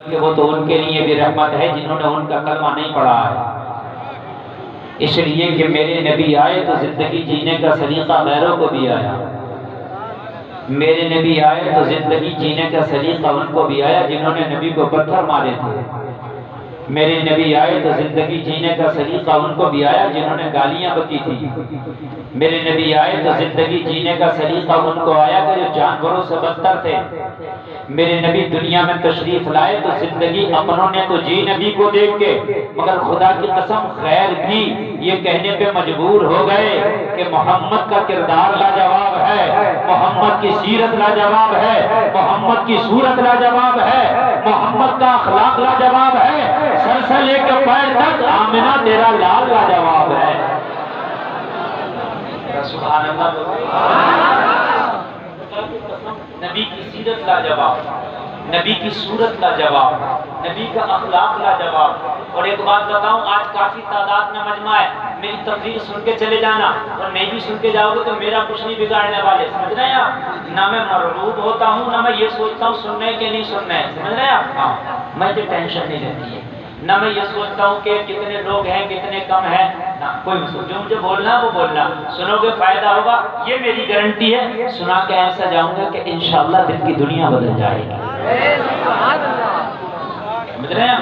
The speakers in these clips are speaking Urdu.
کہ وہ تو ان کے لیے بھی رحمت ہے جنہوں نے ان کا کلمہ نہیں پڑھا ہے، اس لیے کہ میرے نبی آئے تو زندگی جینے کا سلیقہ غیروں کو بھی آیا، میرے نبی آئے تو زندگی جینے کا سلیقہ ان کو بھی آیا جنہوں نے نبی کو پتھر مارے تھے، میرے نبی آئے تو زندگی جینے کا سلیقہ ان کو بھی آیا جنہوں نے گالیاں بکی تھی، میرے نبی آئے تو زندگی جینے کا سلیقہ ان کو آیا کہ جو جانوروں سے بدتر تھے، میرے نبی دنیا میں تشریف لائے تو زندگی اپنوں نے تو جی نبی کو دیکھ کے، مگر خدا کی قسم غیر بھی یہ کہنے پہ مجبور ہو گئے کہ محمد کا کردار لاجواب ہے، محمد کی سیرت لاجواب ہے، محمد کی صورت لاجواب ہے، محمد کا اخلاق لاجواب ہے، سر سے لے کے پیر تک آمنہ تیرا لال لاجواب ہے۔ سبحان اللہ، نبی کی سیرت لاجواب، نبی کی صورت لاجواب، نبی کا اخلاق لاجواب۔ اور ایک بات بتاؤں، آج کافی تعداد میں مجمع ہے، میری تقریر سن کے چلے جانا، اور نہیں بھی سن کے جاؤ گے تو میرا کچھ نہیں بگاڑنے والے، سمجھ رہے ہیں آپ؟ نہ میں مرغوب ہوتا ہوں، نہ میں یہ سوچتا ہوں سننے کے نہیں سننے، سمجھ رہے ہیں آپ؟ ہاں، مجھے ٹینشن نہیں رہتی ہے، نہ میں یہ سوچتا ہوں کہ کتنے لوگ ہیں کتنے کم ہیں، نہ کوئی مسئلہ، جو مجھے بولنا وہ بولنا، سنو گے فائدہ ہوگا، یہ میری گارنٹی ہے، سنا کے ایسا جاؤں گا کہ انشاءاللہ دل کی دنیا بدل جائے گی۔ سمجھ رہے ہیں؟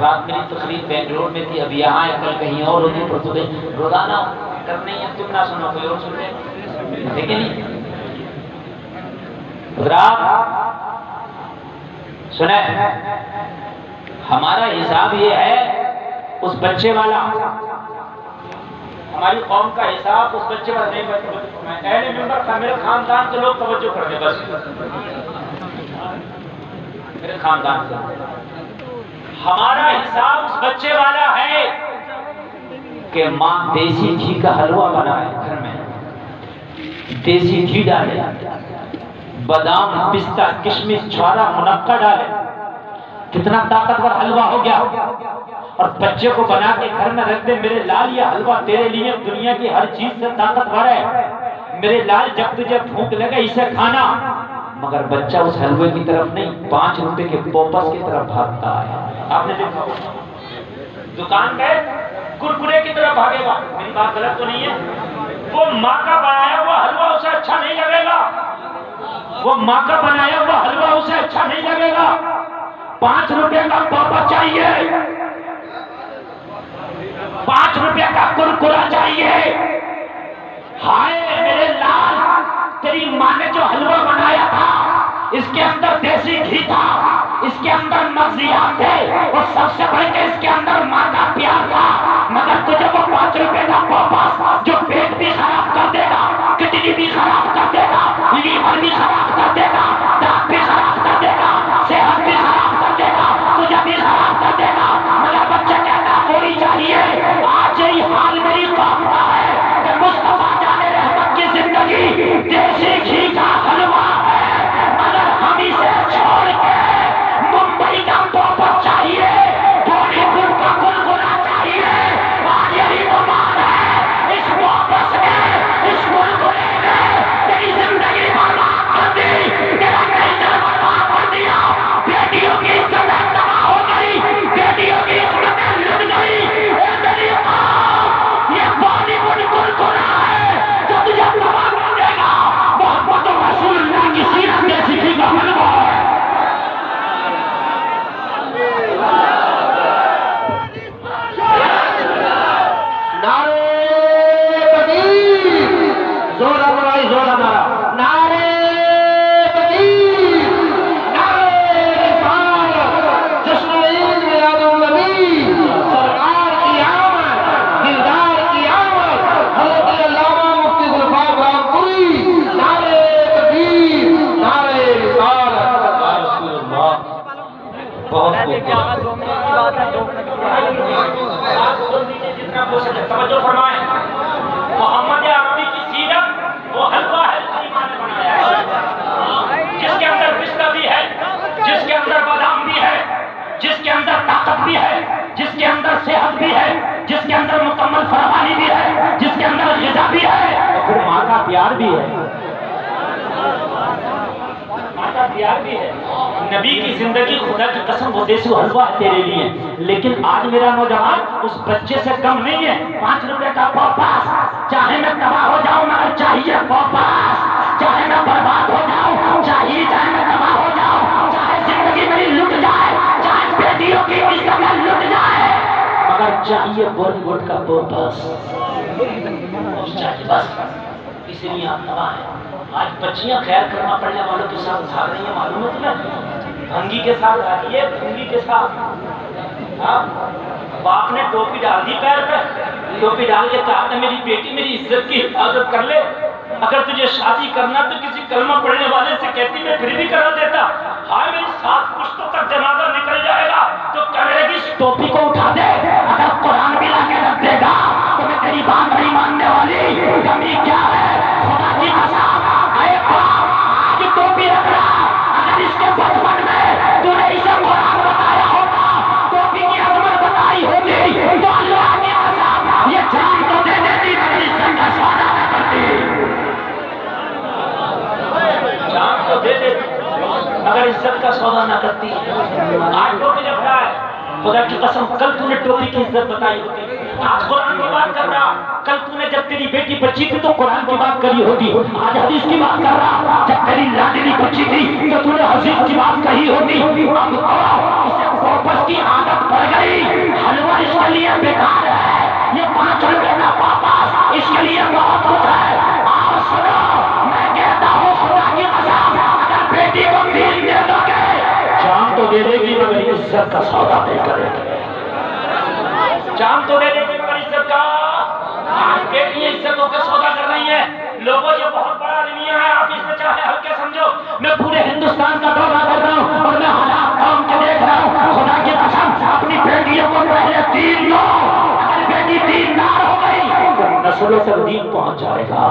رات میری تقریر بنگلور میں تھی، اب یہاں ہے، کل کہیں اور ہوگی، پرسوں کہیں، روزانہ کرنے ہیں، تم نہ سنو کوئی اور سن لے، ٹھیک ہے نہیں؟ حضرات سنیں، ہمارا حساب یہ ہے اس بچے والا، ہماری قوم کا حساب اس بچے والا نہیں، میں اہل ممبر تھا، میرے خاندان کے لوگ توجہ کر دیں بس، میرے خاندان سے ہمارا حساب اس بچے والا ہے کہ ماں دیسی گھی کا حلوہ بنائے گھر میں، دیسی گھی ڈالے، بادام پستہ کشمش چھوارا منقع ڈالے، کتنا طاقتور حلوہ ہو گیا، اور بچے کو بنا کے گھر میں رکھ دے، میرے لال یہ حلوہ تیرے لیے دنیا کی ہر چیز سے طاقتور ہے، میرے لال جب تجھے بھوک لگے اسے کھانا، مگر بچہ اس حلوے کی طرف نہیں، 5 روپے کے پوپس کی طرف بھاگتا ہے۔ آپ نے دیکھا دکان گئے کرکرے کی طرف بھاگے گا، میری بات غلط تو نہیں ہے؟ وہ ماں کا بنایا ہوا حلوہ اسے اچھا نہیں لگے گا، وہ ماں کا بنایا ہوا حلوہ اسے اچھا نہیں لگے گا، 5 روپے کا پوپس چاہیے، 5 روپے کا کرکرا چاہیے۔ ہائے میرے لال، تیری ماں نے جو حلوہ بنایا تھا اس کے اندر دیسی گھی تھا، اس کے اندر مغزیات تھے، اور سب سے بڑھ کے اس کے اندر ماں کا پیار تھا، مگر تجھے وہ 5 روپے کا پوپس جو پیٹ بھی خراب کر دے گا، کڈنی بھی خراب کر دے گا، لیور بھی خراب کر دے گا، دانت بھی خراب کر دے گا، صحت بھی خراب کر دے گا، تجھے بھی خراب کر دے گا، مگر بچہ کہتا کوئی چاہیے۔ آج یہی حال میری قوم کا ہے کہ مصطفیٰ جان رحمت کی زندگی دیسی گھی کا حلوہ ہے، مگر ہم اسے چھوڑ کے ممبئی کا پوپس چاہیے، بالی ووڈ کا گلگلا چاہیے۔ آج یہی بیمار ہے، اس پوپس نے، اس گلگلے نے تیری زندگی برباد کر دی، تیرا کلچر برباد کر دیا، بیٹیوں کی عزتیں تباہ ہو گئی، بیٹیوں کی عزتیں لٹ گئی۔ اے میری قوم، یہ بالی ووڈ گلگلا ہے جو تجھے تباہ کر دے گا، محمد رسول اللہ کی سیرت دیسی گھی کا حلوہ ہے۔ توجہ فرمائیں، محمد عربی کی سیرت وہ حلوہ ہے جو ایمان نے بنایا ہے، جس کے اندر پستہ بھی ہے، جس کے اندر بادام بھی ہے، جس کے اندر طاقت بھی ہے، جس کے اندر صحت بھی ہے، جس کے اندر مکمل فراوانی بھی ہے، جس کے اندر غذا بھی ہے، اور پھر ماں کا پیار بھی ہے۔ ماں کا تیار بھی ہے. نبی کی زندگی خدا کی قسم وہ دیسی حلوہ ہے تیرے لیے. لیکن آج میرا نوجوان اس بچے سے کم نہیں ہے. 5 روپے کا پاپاس, چاہے میں تباہ ہو جاؤں مگر چاہیے پاپاس. چاہے میں برباد ہو جاؤں چاہیے, چاہے میں تباہ ہو جاؤں, چاہے زندگی میری لٹ جائے, چاہے بیٹیوں کی عزت لٹ جائے, مگر چاہیے بولی ووٹ کا پاپاس چاہیے بس. اس لیے آپ تباہ ہیں. آج بچیاں خیر کرنا پڑنے والوں کے ساتھ بھاگ رہی ہیں, معلوم ہے تمہیں؟ بھنگی کے ساتھ آئیے, بھنگی کے ساتھ. باپ نے ٹوپی ڈال دی پیر پہ, ٹوپی ڈال کے کہا کہ میری بیٹی میری عزت کی حفاظت کر لے, اگر تجھے شادی کرنا تو کسی کلمہ پڑھنے والے سے کہتی میں پھر بھی کرا دیتا. ہائے میری 7 پشتوں تک جنازہ نکل جائے گا تو کہے گی اس ٹوپی کو اٹھا دے, اگر قرآن بھی لا کے رکھ دے گا تو میں تیری بات نہیں ماننے والی. کمی کیا ہے خدا کی قسم, اے باپ آج ٹوپی رکھ رہا, اگر اس کے بچپن میں تو نے اسے قرآن بتایا ہوتا, ٹوپی کی عظمت بتائی ہوگی, تو اللہ کی قسم یہ جان تو دے دیتی مگر عزت کا سودا نہ کرتی. جان تو دے دیتی مگر عزت کا سودا نہ کرتی. آج ٹوپی رکھ رہا ہے, خدا کی قسم کل تو نے ٹوپی کی عزت بتائی ہوتی, آج قرآن کی بات کر رہا. کل تو نے جب تیری بیٹی بچی تھی تو قرآن کی بات کری ہوتی, آج حدیث کی بات کر رہا. جب تیری لاڈلی بچی تھی تو تو نے حدیث کی بات کہی ہوتی. اب اسے واپس کی عادت پڑ گئی, حلوہ اس کے لیے بیکار ہے, یہ 5 روپے کا پاپاس اس کے لیے بہت کچھ ہے. آؤ سنو, میں کہتا ہوں خدا کی قسم اگر بیٹی کو دین دے دو گے جان تو دے دے گی مگر عزت کا سودا نہیں کرے گی. جان تو دے دے گی مگر عزت کا. آج بیٹی عزتوں کا سودا کر رہی ہے. لوگوں یہ بہت بڑا المیہ ہے, آپ اس میں چاہے ہلکے سمجھو. میں پورے ہندوستان کا دورہ کر رہا ہوں اور میں حالات قوم کے دیکھ رہا ہوں. خدا کی قسم اپنی بیٹیوں کو پہلے دین دو, اگر بیٹی دیندار ہو گئی تو نسلوں تک دین پہنچ جائے گا,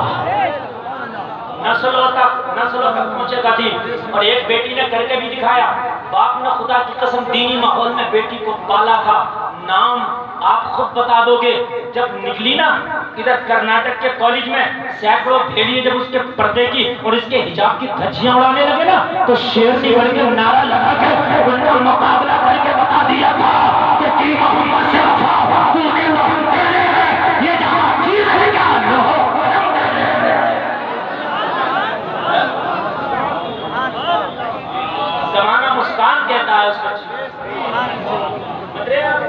نسلوں تک پہنچے گا دین. اور ایک بیٹی نے کر کے بھی دکھایا. باپ نے خدا کی قسم دینی ماحول میں بیٹی کو پالا تھا. نام آپ خود بتا دو گے. جب نکلی نا ادھر کرناٹک کے کالج میں, سینکڑوں بھیڑیے جب اس کے پردے کی اور اس کے حجاب کی دھجیاں اڑانے لگے نا, تو شیرنی بن کے نعرہ لگا کے ان کا مقابلہ کر کے بتا دیا تھا کہ کی محمد سے وفا تو نے محمد تیرے ہے, یہ جہاں چیز ہے کیا لو زمانہ مسکان کہتا ہے اس بچی.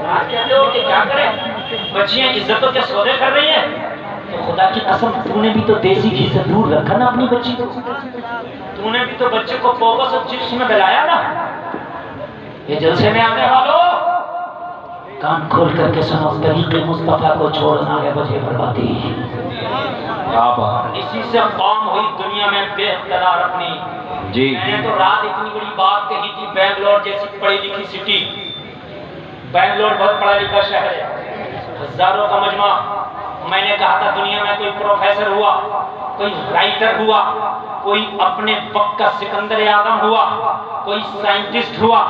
آج کہتے ہو کہ کیا کریں, بچیاں عزتوں کے سودے کر رہی ہیں. تو خدا کی قسم تو نے بھی تو دیسی گھی سے دور رکھا نا اپنی بچی کو. تو نے بھی تو بچے کو فوکس اور چپس میں بلایا نا. یہ جلسے میں آنے والوں کان کھول کر کے سنو, طریق مصطفیٰ کو چھوڑنا ہے وجہ بربادی. اسی سے قوم ہوئی دنیا میں بے اقتدار اپنی. میں نے تو رات اتنی بڑی بات کہی تھی, بنگلور جیسی پڑھی لکھی سٹی, بنگلور بہت پڑھا لکھا شہر ہے, ہزاروں کا مجمع. میں نے کہا تھا دنیا میں کوئی پروفیسر ہوا, کوئی رائٹر ہوا, کوئی اپنے وقت کا سکندر اعظم ہوا, کوئی سائنٹسٹ ہوا,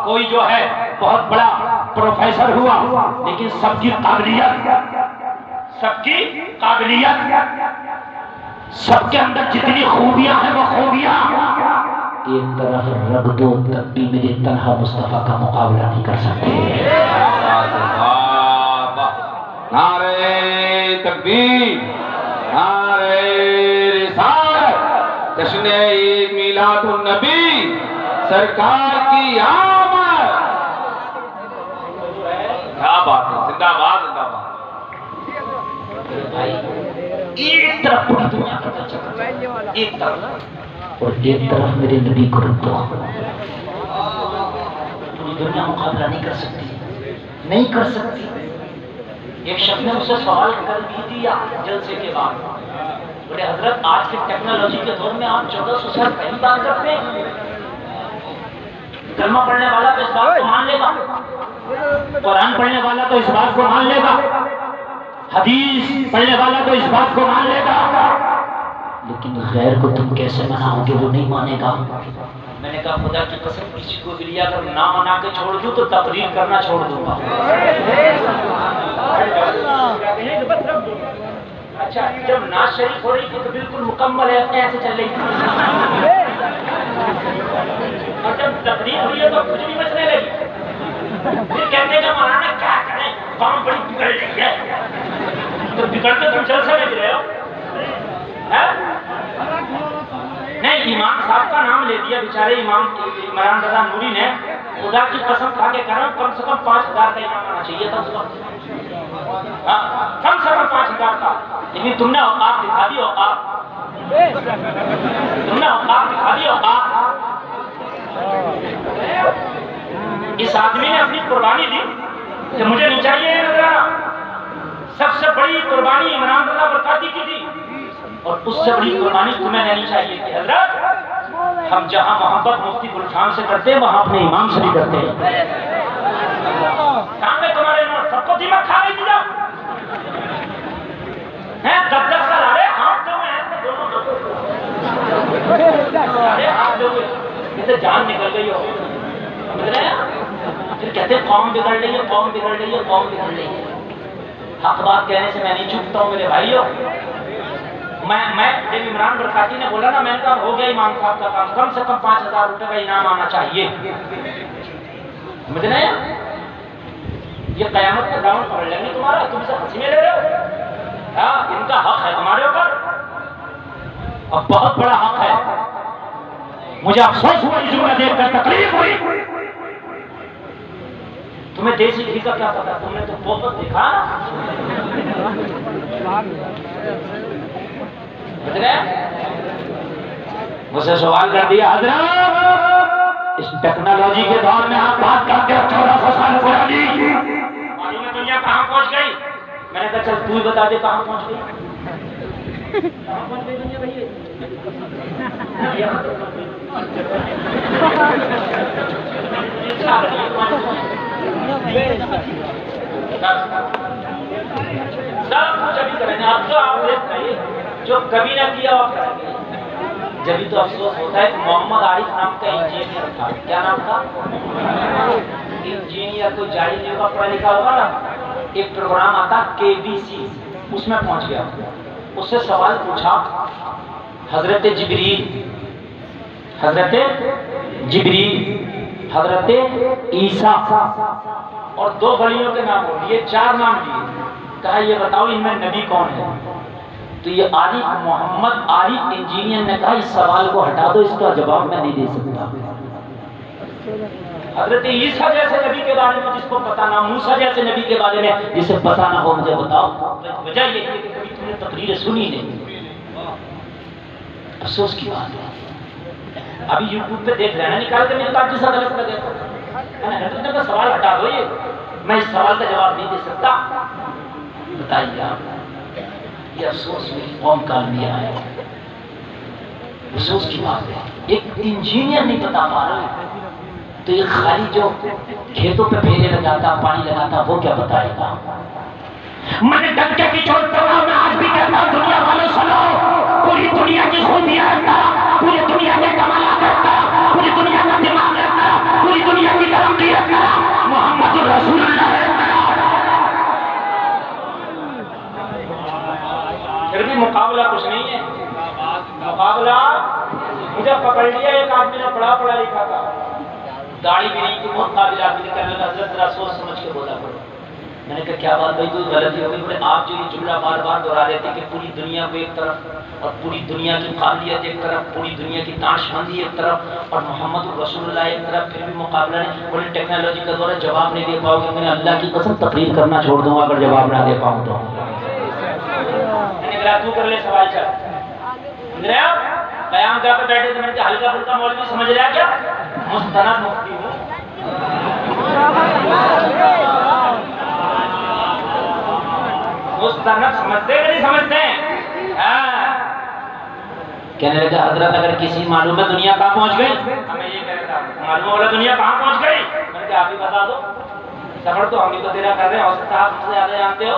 کوئی جو ہے بہت بڑا پروفیسر ہوا, لیکن سب کی قابلیت, سب کے اندر جتنی خوبیاں ہیں وہ خوبیاں ایک طرف رکھ دو تب بھی میرے تنہا مصطفیٰ کا مقابلہ نہیں کر سکتے. نعرہ تکبیر, نعرہ رسالت, جشن عید میلاد النبی, سرکار کی آمد. کیا بات ہے, زندہ باد زندہ باد. ایک طرف پوری دنیا کا چکر, ایک طرف, اور ایک طرف میرے نبی کو رکھ دو. پوری دنیا مقابلہ نہیں کر سکتی. ایک شخص نے مجھ سے سوال کر بھی دیا جلسے کے بعد, بولے حضرت آج کے ٹیکنالوجی کے دور میں آپ 1400 سال پہلی بات کرتے ہیں, کلمہ پڑھنے والا تو اس بات کو مان لے گا, قرآن پڑھنے والا تو اس بات کو مان لے گا, حدیث پڑھنے والا تو اس بات کو مان لے گا, لیکن غیر کو تم کیسے مناؤ گے, وہ نہیں مانے گا. میں نے کہا خدا کی قسم کسی کو بھی اگر نہ منا کے چھوڑ دوں تو تقریر کرنا چھوڑ دوں گا. اچھا جب ناز شریف ہو رہی تھی تو بالکل مکمل ہے, ایسے چل رہی تھی. اور جب تقریر ہوئی ہے تو کچھ بھی بچنے لگی. پھر کہتے کہ مولانا کیا کریں, قوم بڑی بگڑ رہی ہے. تو بگڑ کے تم چل سمجھ رہے ہو؟ نہیں, امام صاحب کا نام لے دیا بیچارے امام عمران رضا نوری نے. خدا کی قسم کھا کے کہہ رہا ہوں, کم سے کم 5000 کا انعام آنا چاہیے تھا اس کو. کم سے کم 5000 کا. لیکن تم نے اوقات دکھا دی, اوقات تم نے اوقات دکھا دی, اوقات. اس آدمی نے اپنی قربانی دی کہ مجھے نہیں چاہیے نظرانہ. سب سے بڑی قربانی عمران رضا برکاتی کی تھی, اور اس سے بڑی قربانی تمہیں نہیں چاہیے کہ حضرت ہم جہاں محبت مفتی گلشان سے کرتے ہیں وہاں اپنے امام سے بھی کرتے ہیں. سامنے تمہارے نوٹ سب کو دیمک کھا رہی تھی جب 10-10 کا لارے ہاتھ دو میں دونوں ہاتھ دو جیسے جان نکل گئی ہو. سمجھ رہے ہیں؟ پھر کہتے ہیں قوم بگڑ رہی ہے, قوم بگڑ رہی ہے, قوم بگڑ رہی ہے. حق بات کہنے سے میں نہیں چکتا ہوں میرے بھائیوں. میں جب عمران برکاتی نے بولا نا, میں نے کہا ہو گیا امام صاحب کا کام, کم سے کم 5000 روپے کا انعام آنا چاہیے. سمجھ رہے ہیں؟ یہ قیامت کا دامن پکڑ لیں گے تمہارا, تم سے پسینے لے رہے ہو. ہاں, ان کا حق ہے ہمارے اوپر, اور بہت بڑا حق ہے. مجھے افسوس ہوا اس جملہ دیکھ کر, تکلیف ہوئی. تمہیں دیسی گھی کا کیا پتا, تم نے تو بہت دکھا. مجھ سے سوال کر دیا, حضرت اس ٹیکنالوجی کے دور میں آپ بات کرتے ہو 1400 سال پرانی, معلوم ہے دنیا کہاں پہنچ گئی. میں نے کہا چل تو ہی بتا دے کہاں پہنچ گئی. کہاں پہنچ گئی دنیا بھائی؟ سب کچھ ابھی کریں گے. اب تو آپ دیکھ رہے جو کبھی نہ کیا وہ کریں گے. جبھی تو افسوس ہوتا ہے کہ محمد عارف نام کا انجینئر تھا. کیا نام تھا؟ انجینئر. کوئی جاہل نہیں ہوگا, پڑھا لکھا ہوگا نا. ایک پروگرام آتا KBC, اس میں پہنچ گیا. اس سے سوال پوچھا, حضرت جبریل, حضرت جبریل, حضرت عیسیٰ, اور 2 ولیوں کے نام ہو لیے, 4 نام لیے. کہا یہ بتاؤ ان میں نبی کون ہے؟ تو یہ عارف, محمد عارف انجینئر نے کہا اس سوال کو ہٹا دو, اس کا جواب میں نہیں دے سکتا. حضرت عیسیٰ جیسے نبی کے بارے میں جس کو پتا نہ, موسیٰ جیسے نبی کے بارے میں جسے پتا نہ ہو, مجھے بتاؤ. وجہ یہ ہے کہ کبھی تم نے تقریر سنی نہیں. افسوس کی بات ہے. ابھی یوٹیوب پہ دیکھ رہے ہیں, نکال کے میرے پاس جیسا غلط لگے تو کا سوال ہٹا دو. یہ میں اس سوال کا جواب نہیں دے سکتا. بتائیے آپ, یہ افسوس میری قوم کا المیہ ہے. افسوس کی بات ہے, ایک انجینئر نہیں بتا پا رہا تو یہ خالی جو کھیتوں پہ پھیلے لگاتا, پانی لگاتا, وہ کیا بتائے گا. میں نے ڈنکے کی چوٹ پہ میں آج بھی کہتا ہوں, دنیا والوں سنو, پوری دنیا کی خوبیاں رکھتا, پوری دنیا کے کمالات رکھتا, پوری دنیا کا دماغ رکھتا, پوری دنیا کی ترقی رکھتا, محمد رسول اللہ رکھتا. پھر بھی مقابلہ کچھ نہیں ہے. مقابلہ مجھے پکڑ لیا ایک آدمی نے, پڑھا لکھا تھا, داڑھی بھی نہیں تھی, بہت قابل آدمی, کہنے لگا حضرت ذرا سوچ سمجھ کے بولا کرو. میں نے کہا کیا بات بھائی, کوئی غلطی ہو گئی؟ بولے آپ جو یہ جملہ بار بار دہرا دیتے کہ پوری دنیا کو ایک طرف, اور پوری دنیا کی قابلیت ایک طرف, پوری دنیا کی دانش مندی ایک طرف, اور محمد رسول اللہ ایک طرف, پھر بھی مقابلہ نہیں. بولے ٹیکنالوجی کا دور ہے, جواب نہیں دے پاؤ گے. میں نے اللہ کی قسم تقریر کرنا چھوڑ دوں اگر جواب نہ دے پاؤں تو. میں نے کہا تو کر لے سوال. چل سمجھ رہے آپ, قیام گاہ پہ بیٹھے تھے, میں نے کہا ہلکا پھلکا مولوی سمجھ رہا کیا, مستند مفتی ہوں. مستند سمجھتے کہ نہیں سمجھتے ہیں؟ کہنے لگا حضرت اگر کسی معلوم ہے دنیا کہاں پہنچ گئی, ہمیں یہ کہہ رہا معلوم ہو رہا دنیا کہاں پہنچ گئی. میں نے کہا آپ ہی بتا دو. سفر تو ہم ہی تو تیرا کر رہے ہیں, اور صاحب مجھ سے زیادہ جانتے ہو.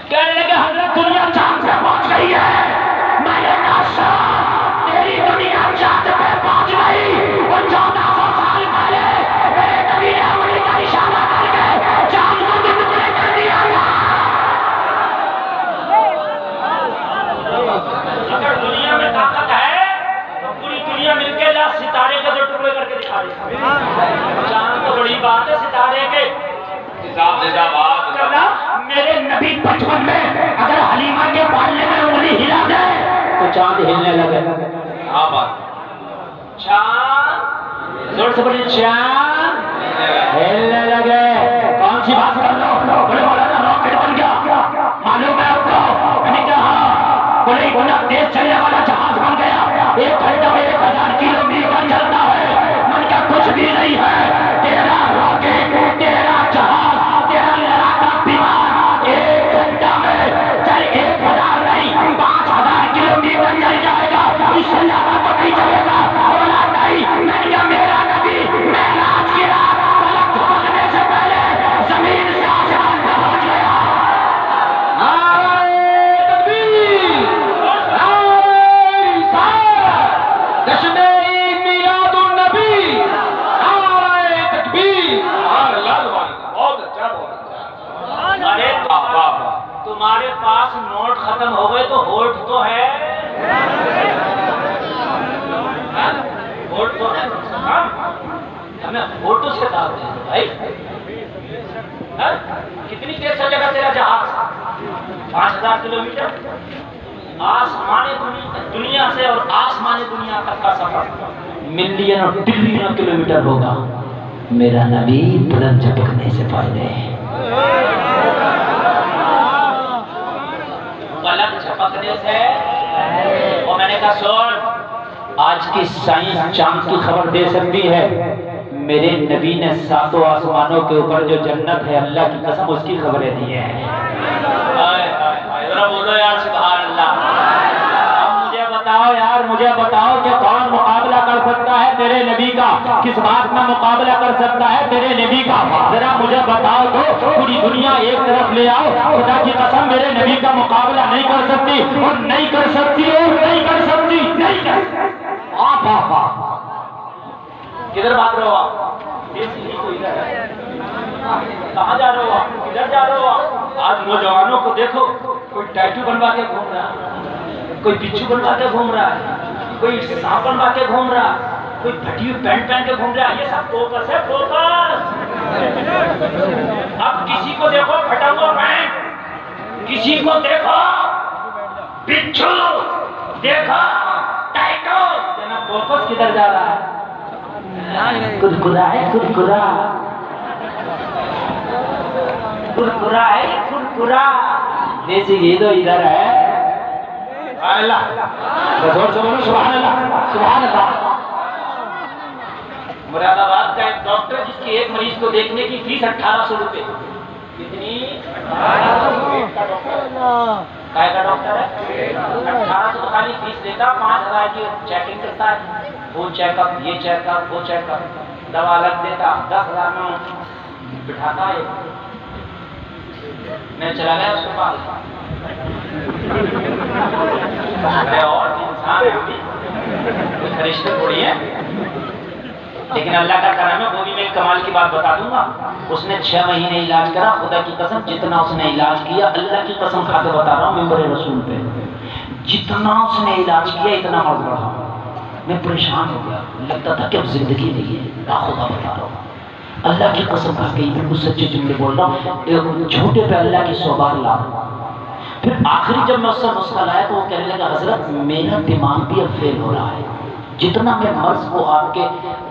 کہنے لگا حضرت دنیا چاند پہ پہنچ گئی ہے. میں نے کہا تیری دنیا چاند پہ پہنچ گئی, اور 1400 سال پہلے میرے نبی نے انگلی کا اشارہ کر کے چاند کو بھی ٹکڑے کر دیا تھا. اگر دنیا میں طاقت ہے تو پوری دنیا مل کے لا ستارے کے 2 ٹکڑے کر کے دکھا ستارے کے حساب زندہ باد کرنا میرے نبی بچپن میں اگر حلیمہ کے پالنے میں انگلی ہلا دے تو چاند ہلنے لگے. ہاں بات چاند زور سے بڑی چاند ہلنے لگے. کون سی بات کر لو بولے مولانا راکٹ بن گیا معلوم ہے آپ کو. میں نے کہا بولے اتنا تیز چلنے والا جہاز بن گیا 1 گھنٹہ میں 1000 کلومیٹر چلتا ہے. من کا کچھ بھی نہیں ہے. تیرا راکٹ تیرا جہاز تیرا لڑاکا بیمان 1 گھنٹہ میں چل 1000 نہیں 5000 کلومیٹر چل جائے گا. اس سے زیادہ تو نہیں چلے گا. بولا نہیں. میں نے کہا میرا نبی معراج کی رات فلک جھپکنے سے پہلے زمین سے آسمان پہ پہنچ گیا. جشن عید میلاد النبی. نعرہ تکبیر. بہت اچھا بہت اچھا. تمہارے پاس نوٹ ختم ہو گئے تو ہوٹ تو ہے. ہوٹ تو ہے. ہمیں ہوٹوں سے دعوت ہے بھائی. کتنی دیر چلے گا تیرا جہاز 5000 کلومیٹر. آسمان دنیا سے اور آسمان دنیا تک کا سفر ملین اور ٹریلین کلومیٹر ہوگا. میرا نبی بلند جھپکنے سے پہلے پلک جھپکنے سے. اور میں نے کہا سن آج کی سائنس چاند کی خبر دے سکتی ہے. میرے نبی نے 7 آسمانوں کے اوپر جو جنت ہے اللہ کی قسم اس کی خبریں دی ہیں. ذرا بولو یار سبحان اللہ. اب مجھے بتاؤ یار مجھے بتاؤ کہ کون مقابلہ کر سکتا ہے تیرے نبی کا. کس بات میں مقابلہ کر سکتا ہے تیرے نبی کا. ذرا مجھے بتاؤ تو پوری دنیا ایک طرف لے آؤ. خدا کی قسم میرے نبی کا مقابلہ نہیں کر سکتی اور نہیں کر سکتی اور نہیں کر سکتی نہیں کر سکتی. کدھر بھاگ رہے ہو آپ؟ کہاں جا رہے ہو آپ؟ کدھر جا رہے ہو آپ؟ آج نوجوانوں کو دیکھو کوئی ٹیٹو بنوا کے گھوم رہا ہے, کوئی بچھو بنوا کے گھوم رہا ہے, کوئی سانپ بنوا کے گھوم رہا ہے, کوئی پھٹی ہوئی پینٹ پہن کے گھوم رہا ہے. یہ سب فوکس ہے فوکس. اب کسی کو دیکھو پھٹا ہوا پینٹ, کسی کو دیکھو بچھو, دیکھا ٹیٹو. فوکس کدھر جا رہا ہے؟ کرکرا ہے کرکرا, کرکرا ہے کرکرا. دیسی گھی تو ادھر ہے. اللہ زور سے بولو سبحان اللہ سبحان اللہ. مراد آباد کا ایک ڈاکٹر جس کی ایک مریض کو دیکھنے کی فیس 1800 روپے. کتنی؟ کائے کا ڈاکٹر ہے 1800 تو خالی فیس دیتا, 5000 کی چیکنگ کرتا ہے. وہ چیک اپ یہ چیک اپ وہ چیک اپ, دوا الگ دیتا, 10,000 میں بٹھاتا ہے. میں چلا گیا اس کے پاس. اور انسان ہے کوئی فرشتے تھوڑی ہے, لیکن اللہ کا کرم ہے. وہ بھی میں ایک کمال کی بات بتا دوں گا. اس نے 6 مہینے علاج کرا. خدا کی قسم جتنا اس نے علاج کیا, اللہ کی قسم کھا کے بتا رہا ہوں ممبر رسول پہ, جتنا اس نے علاج کیا اتنا مرض بڑھا. میں پریشان ہو گیا, لگتا تھا کہ اب زندگی نہیں ہے. خدا بتا رہا ہوں اللہ کی قسم کھا کے بالکل سچے جملے بول رہا ہوں. ایک جھوٹے پہ اللہ کی سوبار لا رہا. پھر آخری جب میں اس سے نسخہ لایا تو وہ کہنے لگا حضرت میرا دماغ بھی اب فیل ہو رہا ہے. جتنا میں مرض کو آپ کے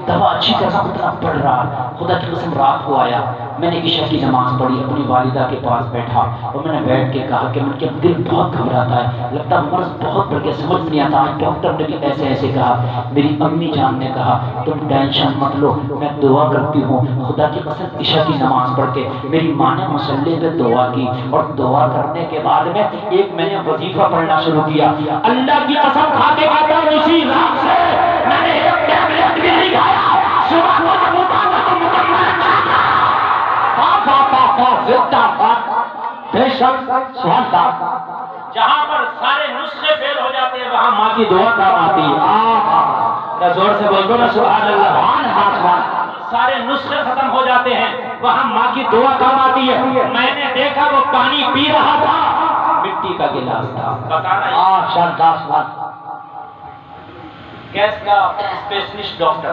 دوا اچھی طرح اتنا پڑھ رہا. خدا کی قسم رات کو آیا, میں نے عشاء کی نماز پڑھی, اپنی والدہ کے پاس بیٹھا اور میں نے بیٹھ کے کہا کہ مجھے دل بہت گھبراتا ہے, لگتا مرض بہت بڑھ گیا, سمجھ نہیں آتا. ڈاکٹر نے بھی ایسے ایسے کہا. میری امی جان نے کہا تم ٹینشن مت لو, میں دعا کرتی ہوں. خدا کی قسم عشاء کی نماز پڑھ کے میری ماں نے مصلی پہ دعا کی, اور دعا کرنے کے بعد میں نے وظیفہ پڑھنا شروع کیا. اللہ کی قسم کھا کے کہتا ہوں اسی رات سے میں نے ایک ٹیبلٹ بھی نہیں کھایا. صبح کو جب اٹھا تو مکمل اچھا تھا. بے شک سبحان اللہ. جہاں پر سارے نسخے فیل ہو جاتے ہیں وہاں ماں کی دعا کام آتی ہے. زور سے بول دو نا سبحان اللہ. سارے نسخے ختم ہو جاتے ہیں وہاں ماں کی دعا کام آتی ہے. میں نے دیکھا وہ پانی پی رہا تھا, مٹی کا گلاس تھا. بتانا گیس کا اسپیشلسٹ ڈاکٹر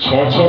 6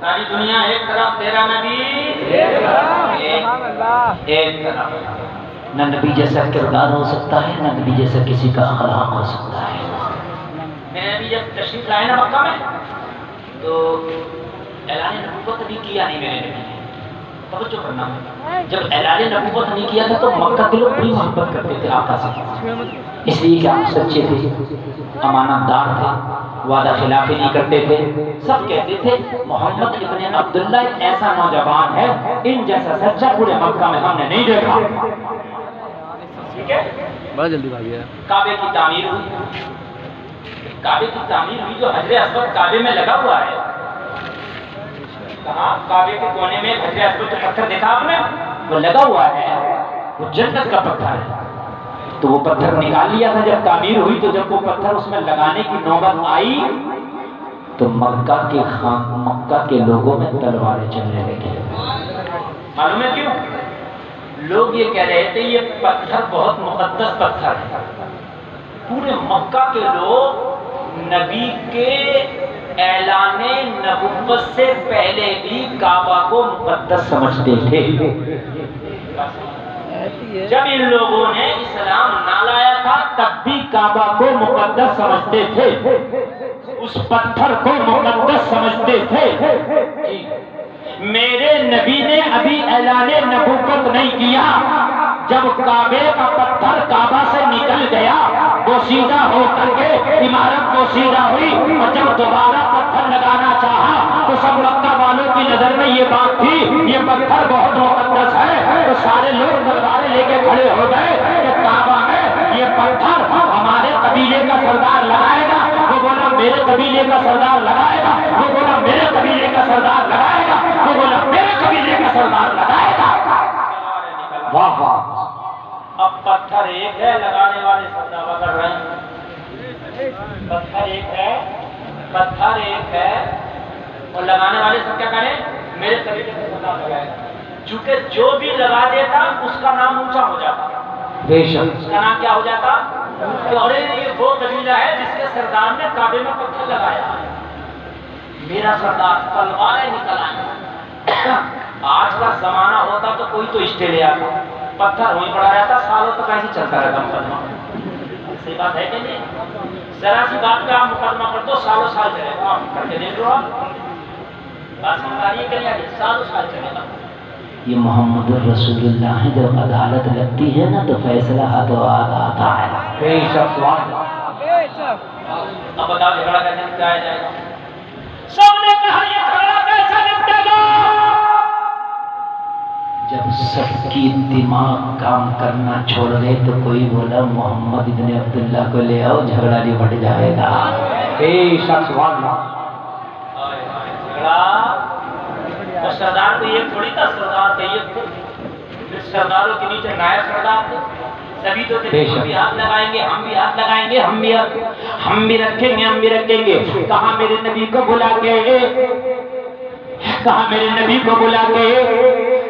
ساری دنیا ایک طرف، تیرا نبی ایک طرف. نہ نبی جیسا کردار ہو سکتا ہے، نہ نبی جیسا کسی کا اخلاق ہو سکتا ہے. میرے نبی جب تشریف لائے نا مکہ میں تو اعلان نبوت بھی کیا نہیں میرے نبی نے. توجہ کرنا، جب اعلان نبوت نہیں کیا تھا تو مکہ کے لوگ بڑی محبت کرتے تھے آقا سے، اس لیے کہ آپ سچے تھے، امانت دار تھے، وعدہ خلافی نہیں کرتے تھے. سب کہتے تھے محمد ابن عبداللہ ایک ایسا نوجوان ہے، ان جیسا سچا پورے مکہ میں ہم نے نہیں دیکھا. ٹھیک ہے، بڑا جلدی بھاگ گیا. کعبے کی تعمیر ہوئی، کعبے کی تعمیر ہوئی، جو حجر اسود کعبے میں لگا ہوا ہے. کہاں؟ کعبے کے کونے میں حجر اسود کا پتھر دیکھا آپ نے؟ وہ لگا ہوا ہے، وہ جنت کا پتھر ہے. تو وہ پتھر نکال لیا تھا جب تعمیر ہوئی. تو جب وہ پتھر اس میں لگانے کی نوبت آئی تو مکہ کے لوگوں میں تلواریں چلنے لگی. معلوم ہے کیوں؟ لوگ یہ کہہ رہے تھے یہ پتھر بہت مقدس پتھر ہے. پورے مکہ کے لوگ نبی کے اعلان نبوت سے پہلے بھی کعبہ کو مقدس سمجھتے تھے. جب ان لوگوں نے اسلام نہ لایا تھا تب بھی کعبہ کو مقدس سمجھتے تھے، اس پتھر کو مقدس سمجھتے تھے. میرے نبی نے ابھی اعلان نبوت نہیں کیا. جب کعبے کا پتھر کعبہ سے نکل گیا، وہ سیدھا ہو کر کے عمارت کو سیدھا ہوئی، اور جب دوبارہ پتھر لگانا چاہا تو سب مکہ والوں کی نظر میں یہ بات تھی یہ پتھر بہت مقدس ہے. تو سارے لوگ تلواریں لے کے کھڑے ہو گئے کہ کعبہ میں یہ پتھر ہمارے قبیلے کا سردار لگائے گا. وہ بولا میرے قبیلے کا سردار لگائے گا. وہ بولا میرے قبیلے کا سردار لگائے گا. وہ بولا میرے قبیلے کا سردار لگائے گا. واہ واہ. اب پتھر ایک ہے، لگانے والے سب دعویٰ کر رہے ہیں. پتھر ایک ہے، پتھر ایک ہے، اور لگانے والے سب کیا کریں؟ میرے قبیلے کا سردار لگائے گا. چونکہ جو بھی لگا دیتا اس کا نام اونچا ہو جاتا. بے شک اس کا نام کیا ہو جاتا؟ اور یہ وہ قبیلہ ہے جس کے سردار نے کعبے میں پتھر لگایا. میرا سردار تلواریں نکل آئی. آج کا زمانہ ہوتا تو کوئی تو اسٹے لے آتا، پتھر وہیں پڑا رہتا، سالوں تک ایسے چلتا رہتا مقدمہ. صحیح بات ہے کہ نہیں؟ ذرا سی بات کا آپ مقدمہ کر دو سالوں سال چلے گا. آپ کر کے دیکھ لو، آپ بات سمجھا رہی ہے کہ نہیں؟ سالوں سال چلے گا. یہ محمد رسول اللہ ہے. جب عدالت لگتی ہے نا تو فیصلہ ہاتھوں ہاتھ آتا ہے. بے شک. اب بتاؤ جھگڑا کیسے نپٹایا جائے گا؟ سب نے کہا یہ جھگڑا کیسے نپٹے گا؟ جب سب کی دماغ کام کرنا چھوڑ گئے تو کوئی بولا محمد ابن عبداللہ کو لے آؤ، جھگڑا نپٹ جائے گا. بے شک. جھگڑا اور سردار تو یہ تھوڑی تھا، سردار تو یہ سرداروں کے نیچے نائب سردار تھے. سبھی تو تھے، ہم بھی ہاتھ لگائیں گے، ہم بھی ہاتھ لگائیں گے، ہم بھی رکھیں گے، ہم بھی رکھیں گے. کہا میرے نبی کو بلا کے، کہا میرے نبی کو بلا کے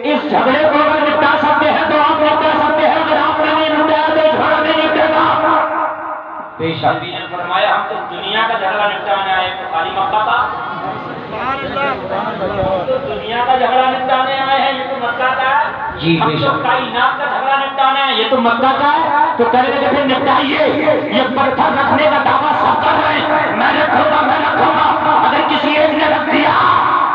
اس جھگڑے کو اگر نپٹا سکتے ہیں تو آپ نپٹا سکتے ہیں، اگر آپ نے نہیں نپٹایا تو جھگڑا نہیں نپٹے گا. بے شک. نبی نے فرمایا ہم تو دنیا کا جھگڑا نپٹانے آئے ہیں، خالی مکہ کا. تو دنیا کا جھگڑا نپٹانے آئے ہیں، یہ تو مکہ کا ہے. جی بے شک. کائنات کا جھگڑا نپٹانا ہے، یہ تو مکہ کا ہے. تو کہنے لگے پھر نپٹائیے. یہ پتھر رکھنے کا دعویٰ سب کر رہے ہیں، میں رکھوں گا، میں رکھوں گا. اگر کسی ایک نے رکھ دیا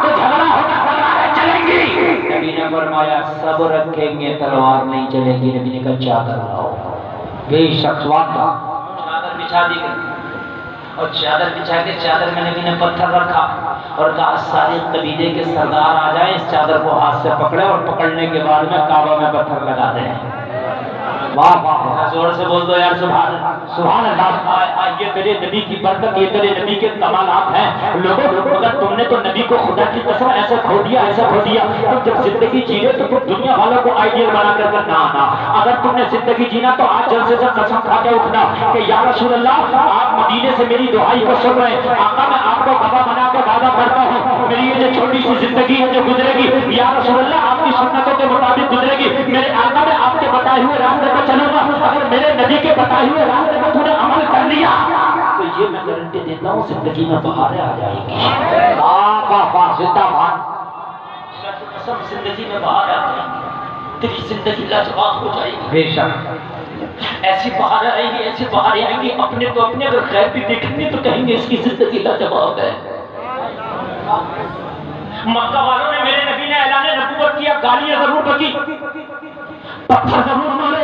تو جھگڑا ہوگا، تلواریں چلیں گی. نبی نے فرمایا سب رکھیں گے، تلوار نہیں چلے گی. نبی نے کہا چادر لاؤ. بے شک. چادر بچھا دی گئی، اور چادر بچھا کے چادر میں نبی نے پتھر رکھا اور کہا سارے قبیلے کے سردار آ جائیں، اس چادر کو ہاتھ سے پکڑے اور پکڑنے کے بعد میں کعبہ میں پتھر لگا دیں. واہ واہ. زور سے بول دو یار سبحان اللہ. سبحان اللہ. یہ تیرے نبی کی برکت، یہ تیرے نبی کے کمالات ہیں. لوگوں اگر تم نے تو نبی کو خدا کی قسم ایسے کھو دیا، ایسا کھو دیا. تم جب زندگی جی رہے تو تم دنیا والوں کو آئیڈیل بنا کر نہ آنا. اگر تم نے زندگی جینا تو آج جلسے سے قسم کھا کے اٹھنا کہ یا رسول اللہ آپ مدینے سے میری دعائی کو سن رہے ہیں. آقا میں آپ کو گواہ بنا کے وعدہ کرتا ہوں میری یہ جو چھوٹی سی زندگی ہے جو گزرے گی، یا رسول اللہ آپ کی سنتوں کے مطابق گزرے گی. میرے آقا میں آپ کے بتائے ہوئے راستے پہ چلوں گا. اگر میرے نبی کے بتائے ہوئے راستے پر تم نے عمل کر لیا تو یہ میں گارنٹی دیتا ہوں زندگی میں بہاریں آ جائیں گی. زندہ باد. قسم زندگی میں بہاریں آ جائیں گی. تیری زندگی لاجواب ہو جائے گی. بے شک. ایسی بہاریں آئیں گی, ایسی بہاریں آئیں گی, اپنے تو اپنے اگر غیر بھی دیکھیں گے تو کہیں گے اس کی زندگی لاجواب ہے. مکہ والوں نے میرے نبی نے اعلان نبوت کیا, گالیاں ضرور بکی, پتھر ضرور مارے,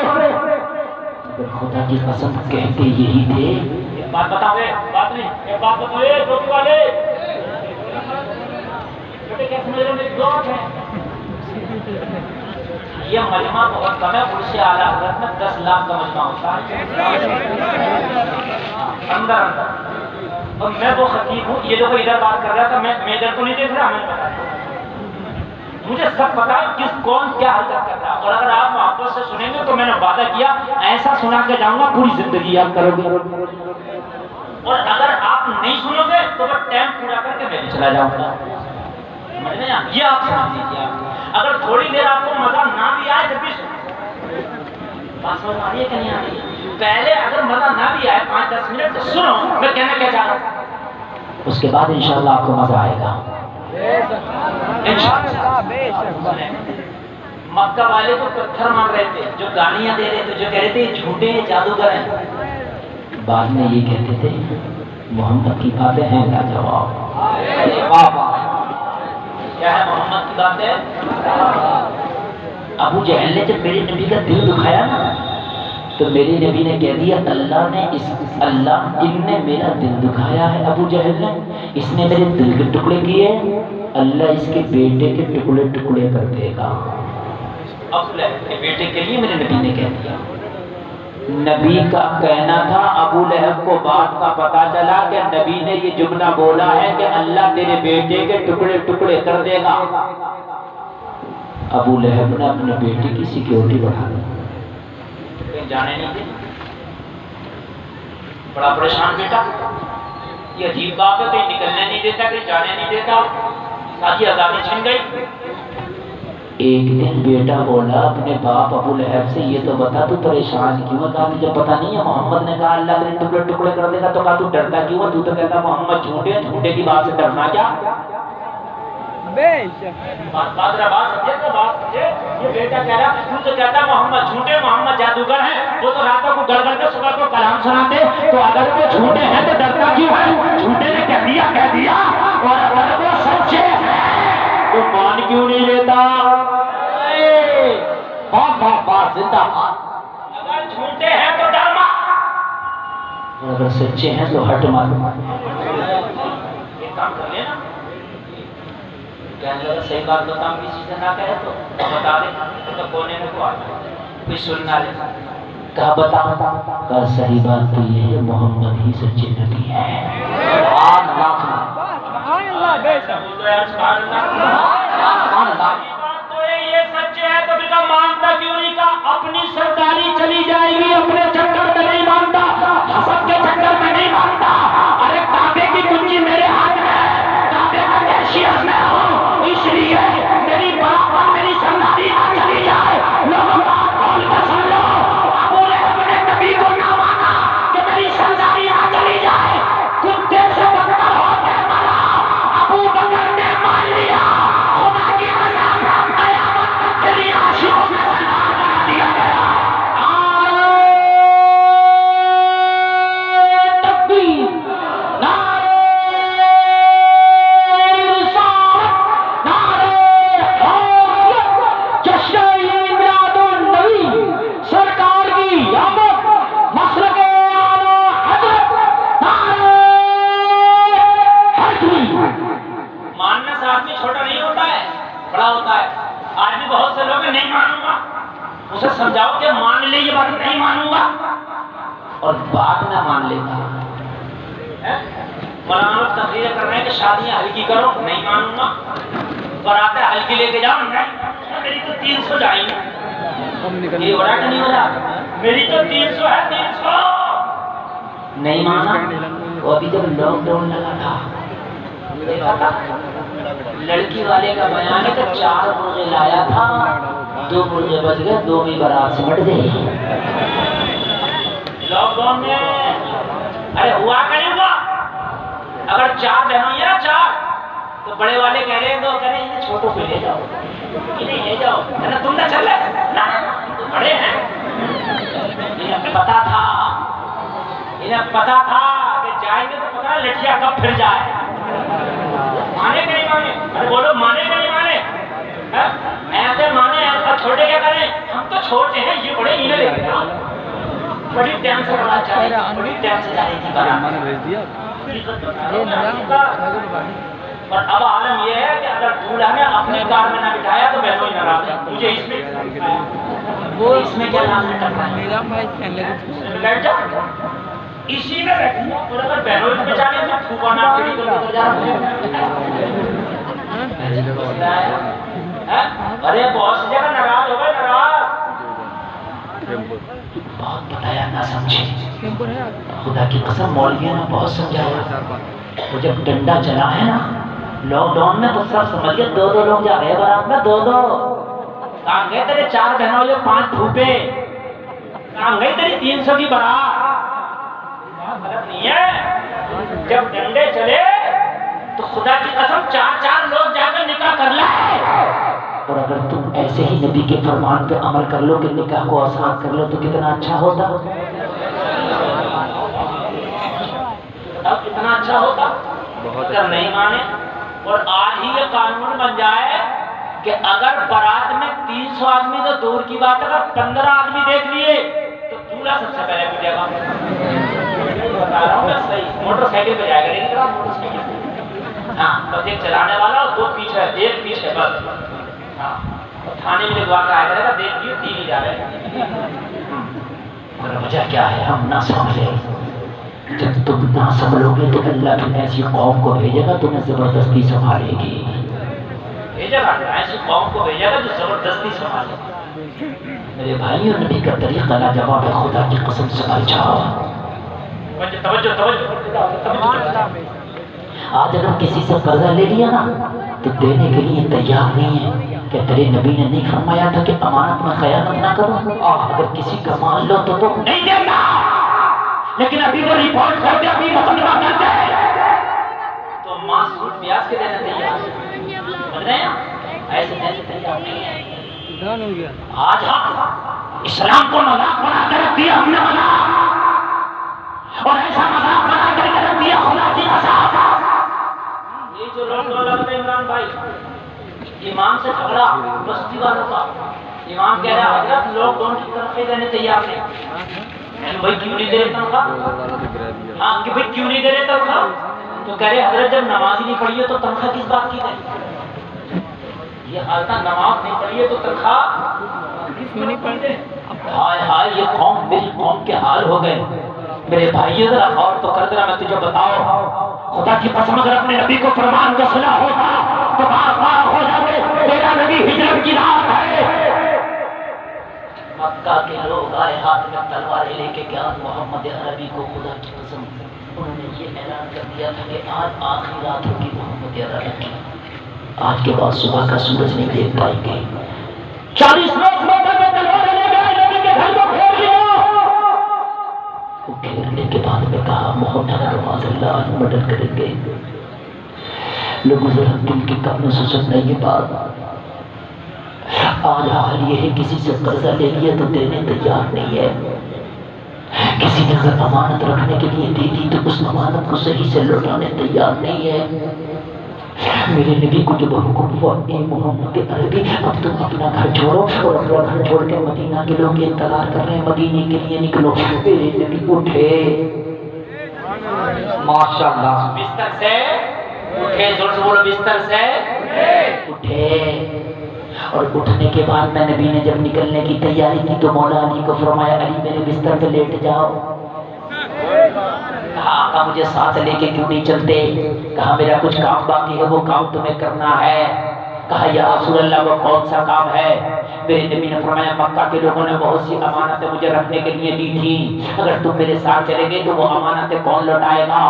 خدا کی قسم کہتے یہی تھے. ایک بات بتاؤ, بات نہیں, ایک بات بتاؤ ٹوپی والے, کیا سمجھ رہے میری دعا ہے. یہ مجمع بہت کم ہے, پولیس سے اعلیٰ حضرت میں 10 لاکھ کا مجمع ہوتا ہے اندر. اور میں وہ خطیب ہوں, یہ دیکھو ادھر بات کر رہا تھا, میں ادھر کو نہیں دیکھ رہا, میں بتا دوں مجھے سب پتا ہے کس کون کیا حرکت کرتا ہے. اور اگر آپ محبت سے سنیں گے تو میں نے وعدہ کیا ایسا سنا کے جاؤں گا پوری زندگی یاد کرو گے. اور اگر آپ نہیں سنو گے تو میں ٹائم پورا کر کے میں بھی چلا جاؤں گا. یہ آپ سمجھ لیجیے. اگر تھوڑی دیر آپ کو مزہ نہ بھی آئے جب بھی بات سمجھ آ رہی ہے کہ نہیں آ رہی ہے. پہلے اگر مزہ نہ بھی آئے 5-10 منٹ تو سنو میں کہنا کیا چاہ رہا ہوں, اس کے بعد انشاءاللہ آپ کو مزہ آئے گا. مکہ والے کو پتھر مار رہے تھے, جو گالیاں دے رہے تھے, جو کہہ رہے تھے جھوٹے جادوگر ہیں, بعد میں یہ کہتے تھے محمد کی باتیں ہیں لاجواب. کیا ہے محمد کی باتیں. ابو جہل نے جب میرے نبی کا دل دکھایا نا تو میرے نبی نے کہہ دیا اللہ ان نے میرا دل دکھایا ہے. ابو جہل نے, اس نے میرے دل کے ٹکڑے کیے, اللہ اس کے بیٹے کے ٹکڑے ٹکڑے کر دے گا. ابو لہب کے بیٹے کے لیے میرے نبی نے کہہ دیا. نبی کا کہنا تھا, ابو لہب کو بات کا پتا چلا کہ نبی نے یہ جملہ بولا ہے کہ اللہ تیرے بیٹے کے ٹکڑے ٹکڑے کر دے گا. ابو لہب نے اپنے بیٹے کی سیکیورٹی بڑھا دی, جانے نہیں دے. بڑا پریشان بیٹا, یہ عجیب بات ہے, کہیں نکلنے نہیں دیتا, کہیں جانے نہیں دیتا, ساری آزادی چھن گئی. ایک دن بیٹا بولا اپنے باپ ابو لہب سے یہ تو بتا تو پریشان کیوں ہے. کہا تجھے پتا نہیں ہے محمد نے کہا اللہ تیرے ٹکڑے ٹکڑے کر دے گا, تو کہا تو ڈرتا کیوں ہے, تو کہتا محمد جھوٹے, جھوٹے کی بات سے ڈرنا کیا. بات سمجھے. یہ بیٹا کہہ رہا تو تو کہتا محمد جھوٹے, محمد جادوگر ہیں, وہ تو راتوں کو گڑ گڑ کے صبح کو کلام سناتے, تو اگر وہ جھوٹے ہیں تو ڈرتا کیوں ہے. جھوٹے نے کہہ دیا, اور اگر وہ سچے ہیں تو مان کیوں نہیں لیتا. اگر جھوٹے ہیں تو ڈر مت, اور اگر سچے ہیں تو ہٹ مت. ایک کام کر لینا, کہنے لگا صحیح بات بتاؤں, کسی سے نہ کہے تو بتا دے, تو کونے میں کو آ جائے, کوئی سن نہ لے. کہا بتا. کہا صحیح بات تو یہ ہے محمد ہی سچے نبی ہے. یہ سچے ہے تو بیٹا مانتا کیوں نہیں. کہا اپنی سرداری چلی جائے گی, اپنے چکر میں نہیں مانتا, حسد کے چکر میں نہیں مانتا. ارے کعبے کی کنجی میرے ہاتھ میں, کعبے کا کیشیئر میں ہوں, اس لیے میری برابر میری سرداری نہ چلی جائے. لوگوں کا بول کے سن لو, ابو لہب نے نبی کو نہ مانا کہ میری سرداری نہ چلی جائے. کتے سے بدتر ہو کے مرا ابو بکر نے مان لیا. خدا کی قسم قیامت تک کے لیے عاشقوں میں سردار بنا دیا گیا. تکبیر, نعرہ رسالت, نعرہ حیدریت, جشن میلاد النبی, سرکار کی آمد, مسلک اعلیٰ حضرت, نعرہ حیدری. ماننے سے آدمی چھوٹا نہیں ہوتا ہے, بڑا ہوتا ہے. آج بھی بہت سے لوگ نہیں مانوں گا, اسے سمجھاؤ کہ مان لے یہ بات, نہیں مانوں گا, اور بات نہ مان لیتا. مولانا تقریر کر رہے ہیں کہ شادیاں ہلکی کرو, نہیں مانوں گا. براتیں ہلکی لے کے جاؤ, نہیں, میری تو 300 جائیں گے. یہ ہو رہا کہ نہیں ہو رہا, میری تو 300 ہے, 300 نہیں مانا. وہ ابھی جب لاک ڈاؤن لگا تھا دیکھا تھا, لڑکی والے کا بیان ہے کہ 4 مرغے لایا تھا, 2 مرغے بچ گئے, 2 بھی برات سمٹ گئی. لاک ڈاؤن میں ارے ہوا کہ نہیں ہوا؟ اگر 4 بہنوں ہیں نا 4 تو بڑے والے کہہ رہے ہیں تو کہہ رہے ہیں چھوٹوں کو لے جاؤ، انہیں لے جاؤ، نا تم نہ چل رہے نا تو بڑے ہیں. انہیں پتا تھا کہ جائیں گے تو پتا لٹھیا کب پھر جائے. مانے کہ نہیں مانے؟ ارے بولو مانے کہ نہیں مانے؟ ایسے مانے ایسا چھوٹے کیا کریں؟ ہم تو چھوٹے ہیں، یہ بڑے انہیں لے گئے. بڑی ٹائم سے بڑا چاہیے، بڑی ٹائم سے جانے کی اور اب عالم یہ ہے کہ اگر دولہا نے اپنی کار میں نہ بٹھایا تو بہنوں ہی ناراض ہے. مجھے اس میں کیا نام ہے بیٹھ جا اسی میں بیٹھوں. اور اگر بہنوں ہی بچانے تو پھوپا نہ پیڑی کو ادھر جا رہا. ارے بہت سی جگہ ناراض ہو گئے، ناراض. بہت بتایا نہ سمجھے. خدا کی قسم مولویوں نے بہت سمجھایا. وہ جب ڈنڈا چلا ہے نا لاک ڈاؤن میں تو سب سمجھ گئے 2 لوگ جا رہے ہیں برات میں. 2 کہاں گئے تیرے 4 بہنوں والے 5 پھوپے؟ کہاں گئی تیری 300 کی برات؟ غلط نہیں ہے. جب ڈنڈے چلے تو خدا کی قسم 4 لوگ جا کر نکاح کر لائے. اور اگر تم ایسے ہی نبی کے فرمان پہ عمل کر لو کہ نکاح کو آسان کر لو تو کتنا اچھا ہوتا. کتنا اچھا ہوتا. اگر نہیں مانے اور آج ہی یہ قانون بن جائے کہ اگر بارات میں 300 آدمی تو دور کی بات ہے، اگر 15 آدمی دیکھ لیے تو دولہا سب سے پہلے پوچھے گا. بتا رہا ہوں میں صحیح. موٹر سائیکل پہ جائے گا لیکن موٹر سائیکل ہاں بس ایک چلانے والا اور 2 پیچھے، ایک پیچھے بس. ہاں تھانے میں لگوا کے آیا کرے گا دیکھ لیے 3 ہی جا رہے ہیں. مگر وجہ کیا ہے ہم نہ سمجھے. جب تم نہ سنبھلو گے تو اللہ تم ایسی قوم کو بھیجے گا تمہیں زبردستی سنبھالے گی. بھیجے گا ایسی قوم کو بھیجے گا جو زبردستی سنبھالے گا. میرے بھائیوں نبی کا طریقہ لاجواب ہے. خدا کی قسم سمجھ جاؤ. آج اگر کسی سے قرضہ لے لیا نا تو دینے کے لیے تیار نہیں ہے. کہ تیرے نبی نے نہیں فرمایا تھا کہ امانت میں خیانت نہ کرو؟ اگر کسی کا مال لو تو نہیں دینا، لیکن ابھی وہ رپورٹ کر دے، ابھی مقدمہ کر دے تو ماں سود بیاض کے دینے تیار. سمجھ رہے ہیں؟ ایسے دینے تیار نہیں ہے. آج ہم اسلام کو مذاق بنا کر رکھ دیا ہم نے اور ایسا مذاق بنا کر رکھ دیا خدا کی قسم. یہ جو لوگ لگتے ہیں عمران بھائی امام سے جھگڑا بستی والوں کا. امام کہہ رہا ہے حضرت لوگ ڈاؤن کی طرف دینے تیار نہیں. بھائی کیوں نہیں دے رہے تنخواہ؟ ہاں کہ بھائی کیوں نہیں دے رہے تنخواہ؟ تو کہہ رہے حضرت جب نماز ہی نہیں پڑھی ہے تو تنخواہ کس بات کی ہے؟ یہ حالت نماز نہیں پڑھی ہے تو تنخواہ کیوں نہیں پڑھتے؟ ہائے ہائے یہ قوم میری قوم کے حال ہو گئے. میرے بھائیو ذرا غور تو کر دینا. میں تجھے بتاؤ خدا کی قسم اگر اپنے نبی کو فرمان کا سنا ہوتا تو بار بار ہو جاتے. میرا نبی ہجرت کی رات ہے. مکہ کے لوگ آئے ہاتھ میں تلواریں لے کے کہ آج محمد عربی کو خدا کی قسم انہوں نے یہ اعلان کر دیا تھا کہ آج آخری رات ہوگی محمد عربی کی. آج کے بعد صبح کا سورج نہیں دیکھ پائیں گے. 40 لوگ مکہ میں تلواریں لے گئے نبی کے گھر کو گھیر لیا. وہ گھیرنے کے بعد میں کہا محمد معاذ اللہ مدد کریں گے. لوگوں ذرا دل کے کانوں سے سننا یہ بات. آج حال یہ ہے کسی سے قرضہ لے لیا تو دینے تیار نہیں ہے. کسی نے اگر امانت رکھنے کے لیے دے دی تو اس امانت کو صحیح سے لوٹانے تیار نہیں ہے. میرے نبی کو جب حکم ہوا اے محمد عربی اب تم اپنا گھر چھوڑو اور اپنا گھر چھوڑ کے مدینہ کے لوگ انتظار کر رہے ہیں مدینے کے لیے نکلو. میرے نبی اٹھے ماشاءاللہ بستر سے اٹھے. زور سے بولو بستر سے اٹھے. اور اٹھنے کے بعد میں نبی نے جب نکلنے کی تیاری کی تو مولا علی کو فرمایا علی میرے بستر پہ لیٹ جاؤ. کہا آقا مجھے ساتھ لے کے کیوں نہیں چلتے؟ کہا میرا کچھ کام باقی ہے وہ کام تمہیں کرنا ہے. کہا یا رسول اللہ وہ کون سا کام ہے؟ میرے نبی نے فرمایا مکہ کے لوگوں نے بہت سی امانتیں مجھے رکھنے کے لیے دی تھی، اگر تم میرے ساتھ چلے گے تو وہ امانتیں کون لوٹائے گا؟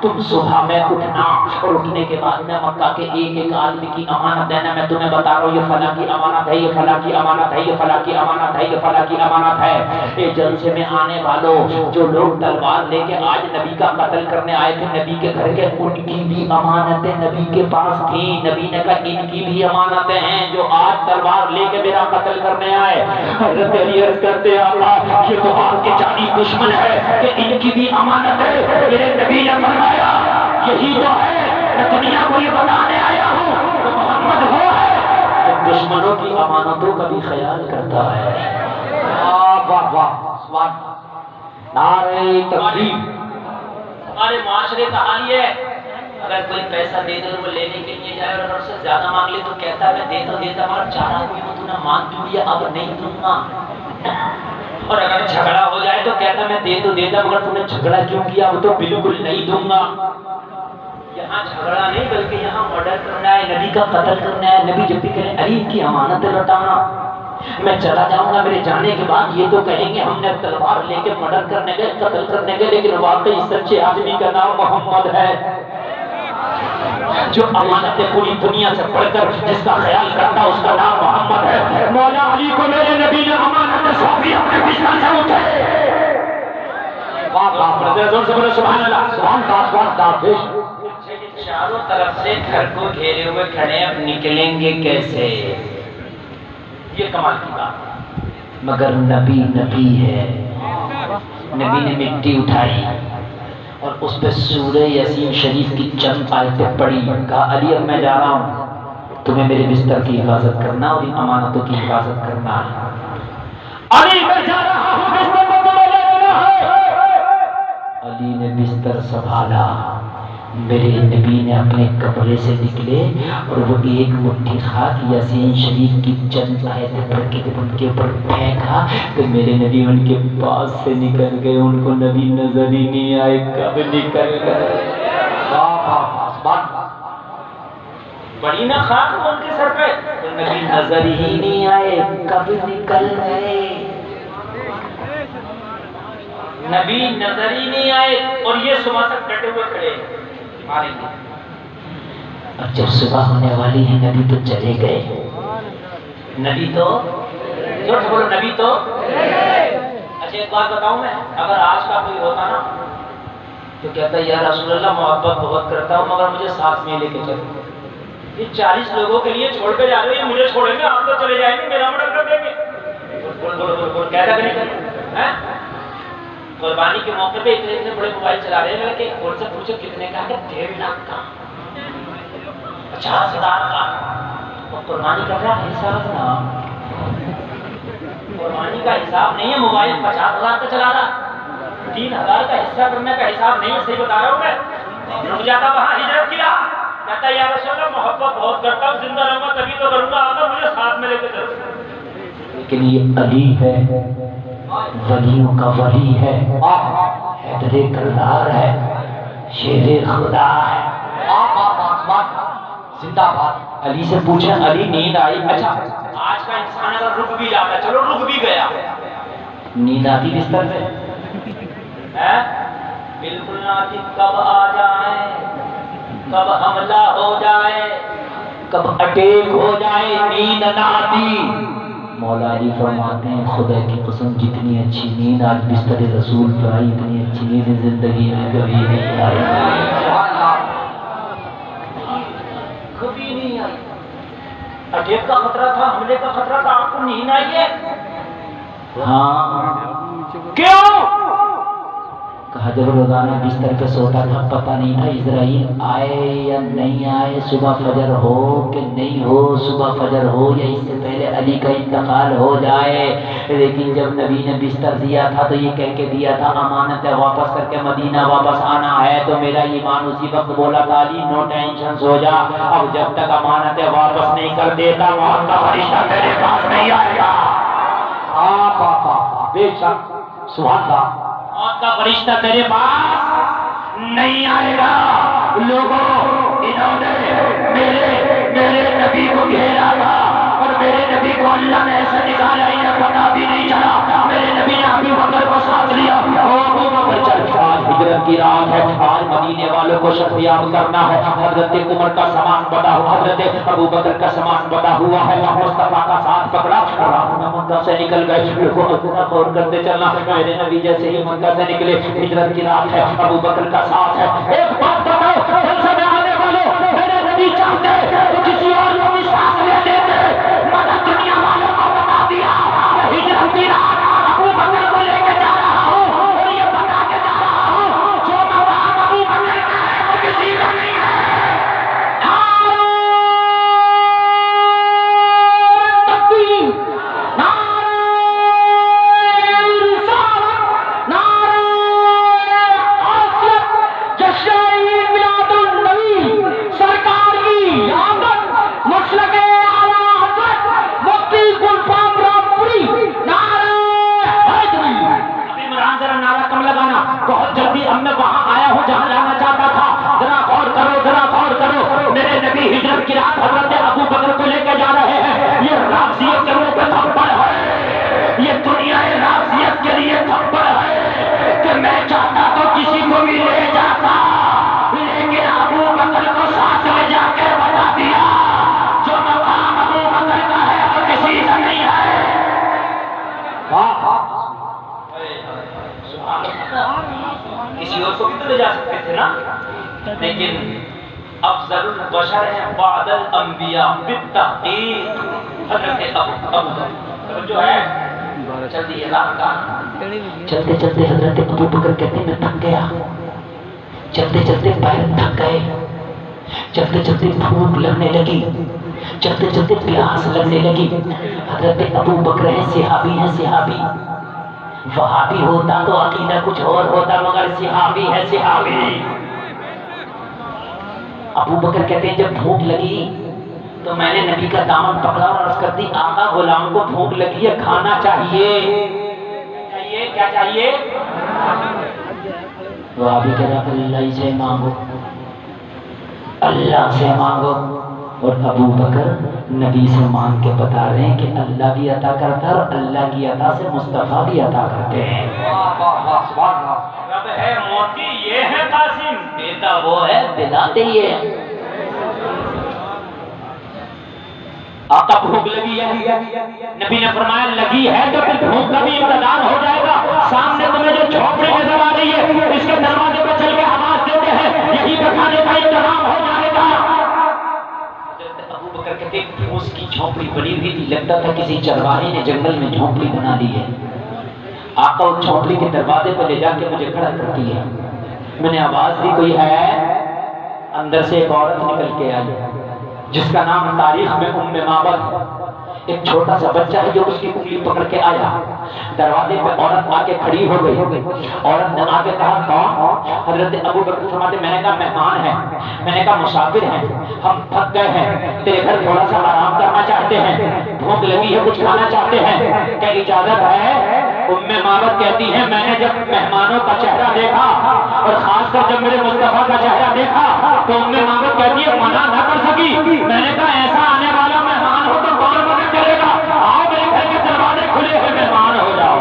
تم صبح میں اٹھنا اور اٹھنے کے بعد میں مکہ کے ایک ایک آدمی کی امانت دینا، میں تمہیں بتا رہا ہوں یہ فلاں کی امانت ہے، یہ فلاں کی امانت ہے، یہ فلاں کی امانت ہے، یہ فلاں کی امانت ہے۔ یہ جلسے میں آنے والوں جو لوگ تلوار لے کے آج نبی کا قتل کرنے آئے تھے نبی کے گھر کے، ان کی بھی امانتیں نبی کے پاس تھی۔ نبی نے کہا ان کی بھی امانتیں ہیں جو آج تلوار لے کے میرا قتل کرنے آئے۔ حضرت علی عرض کرتے اللہ یہ تو آپ کے جانی دشمن ہے کہ ان کی بھی امانت ہے۔ میرے نبی نے فرمایا یہی تو ہے، میں دنیا کو یہ بتانے آیا ہوں تو محمد وہ ہے جو دشمنوں کی امانتوں کا بھی خیال کرتا ہے۔ واہ واہ واہ، نعرہ تکبیر۔ ہمارے معاشرے کا حال یہ ہے اگر کوئی پیسہ دے دے وہ لینے کے لیے جائے اور اس سے زیادہ مانگ لے تو کہتا ہے میں دیتا مگر چارہ کوئی وہ تو نہ مانگ دوں یا اب نہیں دوں گا، اور اگر جھگڑا ہو جائے تو کہتا میں دیتا مگر تم نے جھگڑا کیوں کیا وہ تو بالکل نہیں دوں گا۔ یہاں جھگڑا نہیں بلکہ یہاں مرڈر کرنا ہے، نبی کا قتل کرنا ہے۔ نبی جب بھی کہیں علی کی امانتیں لوٹانا، میں چلا جاؤں گا میرے جانے کے بعد یہ تو کہیں گے ہم نے تلوار لے کے مرڈر کرنے گئے قتل کرنے گئے، لیکن واقعی سچے آدمی کا نام محمد ہے جو امانتیں پوری دنیا سے پڑھ کر جس کا خیال کرتا اس کا نام محمد ہے۔ مولا علی کو میرے نبی نے امانتیں سونپی اپنے بستر سے اٹھے۔ واہ واہ، زور سے بولو سبحان اللہ، سبحان اللہ۔ چاروں طرف سے گھر کو گھیرے ہوئے کھڑے اب نکلیں گے کیسے؟ یہ کمال کی بات، مگر نبی نبی ہے۔ نبی نے مٹی اٹھائی اور اس پہ سورہ یاسین شریف کی چند آیتیں پڑھی، کہا علی اب میں جا رہا ہوں، تمہیں میرے بستر کی حفاظت کرنا اور ان امانتوں کی حفاظت کرنا ہے۔ علی میں جا رہا ہوں، بستر کو تمہیں لے لینا ہے۔ علی نے بستر سنبھالا، میرے نبی نے اپنے کپڑے سے نکلے اور وہ ایک مٹھی خاک یاسین شریف کی چند آیتیں پڑھ کے جب ان کے اوپر پھینکا تو میرے نبی ان کے پاس سے نکل گئے، ان کو نبی نظر ہی نہیں آئے کب نکل گئے۔ بڑی نا خاک ان کے سر پہ، تو نبی نظر ہی نہیں آئے کب نکل گئے۔ نبی نظر ہی نہیں آئے اور یہ صبح تک ڈٹے ہوئے کھڑے ماریں گے۔ اور جب صبح ہونے والی ہے نبی تو چلے گئے، نبی تو زور سے بولو نبی تو۔ اچھا ایک بات بتاؤں میں، اگر آج کا کوئی ہوتا نا تو کہتا یا رسول اللہ محبت بہت کرتا ہوں مگر مجھے ساتھ میں لے کے چلو، یہ 40 لوگوں کے لیے چھوڑ کے جا رہے ہیں، مجھے چھوڑیں گے آپ تو چلے جائیں گے، میرا مرڈر کر دیں گے۔ بول کہتا کہ نہیں؟ قربانی کے موقع پہ اتنے بڑے موبائل چلا رہے ہیں کہ ان سے پوچھو کتنے کا ہے؟ 1.5 لاکھ کا، 50,000 کا۔ اور قربانی کا کیا حساب نا؟ قربانی کا حساب نہیں ہے، موبائل 50,000 کا چلا رہا، 3,000 کا حصہ کرنے کا حساب نہیں ہے، صحیح بتا رہا ہوں میں۔ رک جاتا وہاں ہجرت کیا، کہتا یا رسول اللہ محبت بہت کرتا ہوں، زندہ رہوں گا تبھی تو کروں گا، آقا مجھے ساتھ میں لے کے چلو۔ لیکن یہ علی ہے، ولیوں کا ولی ہے، حیدر کلار ہے، شیر خدا ہے۔ زندہ باد۔ علی سے پوچھیں علی نیند آئی؟ اچھا آج کا انسان اگر رک بھی جاتا، چلو رک بھی گیا، نیند آتی بستر سے؟ بالکل نہ آتی۔ کب آ جائے، کب حملہ ہو جائے، کب اٹیک ہو جائے، نیند نہ آتی۔ مولا علی فرماتے ہیں خدا کی قسم جتنی اچھی نیند آج بستر رسول پہ آئی اتنی اچھی نیند زندگی میں کبھی نہیں آئی، کبھی نہیں آئی۔ اٹیک کا خطرہ تھا، حملے کا خطرہ تھا، آپ کو نیند آئی ہے؟ ہاں کیوں؟ کہا جب روزانہ بستر پہ سوتا تھا پتہ نہیں تھا اسرائیل آئے یا نہیں آئے، صبح فجر ہو کہ نہیں ہو، صبح فجر ہو یا اس سے پہلے علی کا انتقال ہو جائے۔ لیکن جب نبی نے بستر دیا تھا تو یہ کہہ کے دیا تھا امانت واپس کر کے مدینہ واپس آنا ہے، تو میرا ایمان اسی وقت بولا تھا علی نو ٹینشن سو جا، اب جب تک امانت واپس نہیں کر دیتا موت کا فرشتہ تیرے پاس نہیں آئے گا۔ بے شک سبحان اللہ، موت کا فرشتہ تیرے پاس نہیں آئے گا۔ لوگوں انہوں نے میرے نبی کو گھیرا تھا اور میرے نبی نبی کو اللہ نے ایسے نکالا انہیں پتا بھی نہیں چلا. میرے نبی نے ابو بکر کو ساتھ لیا. ابو بکر چل آج ہجرت کی رات ہے, آج مدینے والوں کو شفیاب کرنا ہے. حضرت عمر کا سامان بڑا ہوا, حضرت ابو بکر کا سامان بڑا ہوا ہے. مصطفیٰ کا ساتھ پکڑا, رات میں مکہ سے نکل گئے. غور کرتے چلنا, میرے نبی جیسے ہی مکہ سے نکلے, ہجرت کی رات ہے, ابو بکر کا ساتھ ہے. ایک بات بتاؤ, جلسے میں آنے والوں, میرے نبی چاہتے تو کسی اور کو بھی ساتھ لے لیتے, مگر دنیا والوں کو بتا دیا کہ ہجرت کی رات ابو بکر کو لے کے جا رہا ہوں, اور یہ بتا کے جا رہا ہوں جو مقام ابو بکر کا ہے وہ کسی کا نہیں ہے. بہت جلدی اب میں وہاں آیا ہوں جہاں جانا چاہتا تھا. ذرا غور کرو, ذرا غور کرو, میرے نبی ہجرت کی رات حضرت ابو بکر کو لے کے جا رہے ہیں. یہ رافضیت کے منہ پہ تھپڑ ہے, یہ دنیا رافضیت کے لیے تھپڑ ہے کہ میں چاہتا تو کسی کو بھی لے جاتا, لیکن ابو بکر کو ساتھ لے جا کے بتا دیا جو مقام ابو بکر کا ہے وہ کسی کا نہیں ہے. کسی اور کو بھی تو لے جا سکتے تھے نا, لیکن افضل البشر ہیں بعد الانبیاء بالتحقیق حضرت ابو بکر جو ہے. چلتی رات کا چلتے چلتے حضرت ابو بکر کہتے ہیں میں تھک گیا, چلتے چلتے پیر تھک گئے, چلتے چلتے بھوک لگنے لگی, چلتے چلتے پیاس لگنے لگی. حضرت ابو بکر ہیں, صحابی ہیں, صحابی. وہابی ہوتا تو عقیدہ کچھ اور ہوتا, مگر صحابی ہے, صحابی. ابو بکر کہتے ہیں جب بھوک لگی تو میں نے نبی کا دامن پکڑا اور عرض کر دی آقا غلام کو بھوک لگی ہے, کھانا چاہیے. کیا چاہیے؟ وہابی کہتا اللہ سے مانگو, اللہ سے مانگو. اور ابو بکر نبی سے مانگ کے بتا رہے ہیں کہ اللہ بھی عطا کرتا ہے اور اللہ کی عطا سے مصطفیٰ بھی عطا کرتے ہیں. رب ہے موتی یہ ہے قاسم, دیتا وہ ہے دلاتے یہ ہے. آقا بھوک لگی ہے, نبی نے فرمایا لگی ہے تو پھر بھوک کا بھی انتظار ہو جائے گا. سامنے تمہیں جو جھوپڑی نظر آ رہی ہے اس کے دروازے پہ چل کے آواز دیتے ہیں, یہی پہ کھانے کا انتظام ہو جائے گا. ابو بکر کہتے ہیں اس کی جھونپڑی بنی ہوئی تھی, لگتا تھا کسی چرواہے نے جنگل میں جھونپڑی بنا دی ہے. آقا اس جھونپڑی کے دروازے پہ لے جا کے مجھے کھڑا کرتی ہے. میں نے آواز دی کوئی ہے, اندر سے ایک عورت نکل کے آئی جس کا نام تاریخ میں ام معبد. ایک چھوٹا سا بچہ ہے جو اس کی انگلی پکڑ کے آیا. دروازے پہ عورت آ کے کھڑی ہو گئی. عورت نے آ کے کہا کون؟ حضرت ابو بکر فرماتے میں نے کہا مہمان ہے, میں نے کہا مسافر ہیں, ہم تھک گئے ہیں, تیرے گھر تھوڑا سا آرام کرنا چاہتے ہیں, بھوک لگی ہے کچھ کھانا چاہتے ہیں, کیا اجازت ہے؟ ام معبد کہتی ہے میں نے جب مہمانوں کا چہرہ دیکھا اور خاص کر جب میرے مصطفیٰ کا چہرہ دیکھا تو ام معبد کہتی ہے منع نہ کر سکی. میں نے کہا ایسا آنے والا مہمان ہو تو کون مدد کرے گا, آؤ میرے گھر کے دروازے کھلے ہوئے مہمان ہو جاؤ.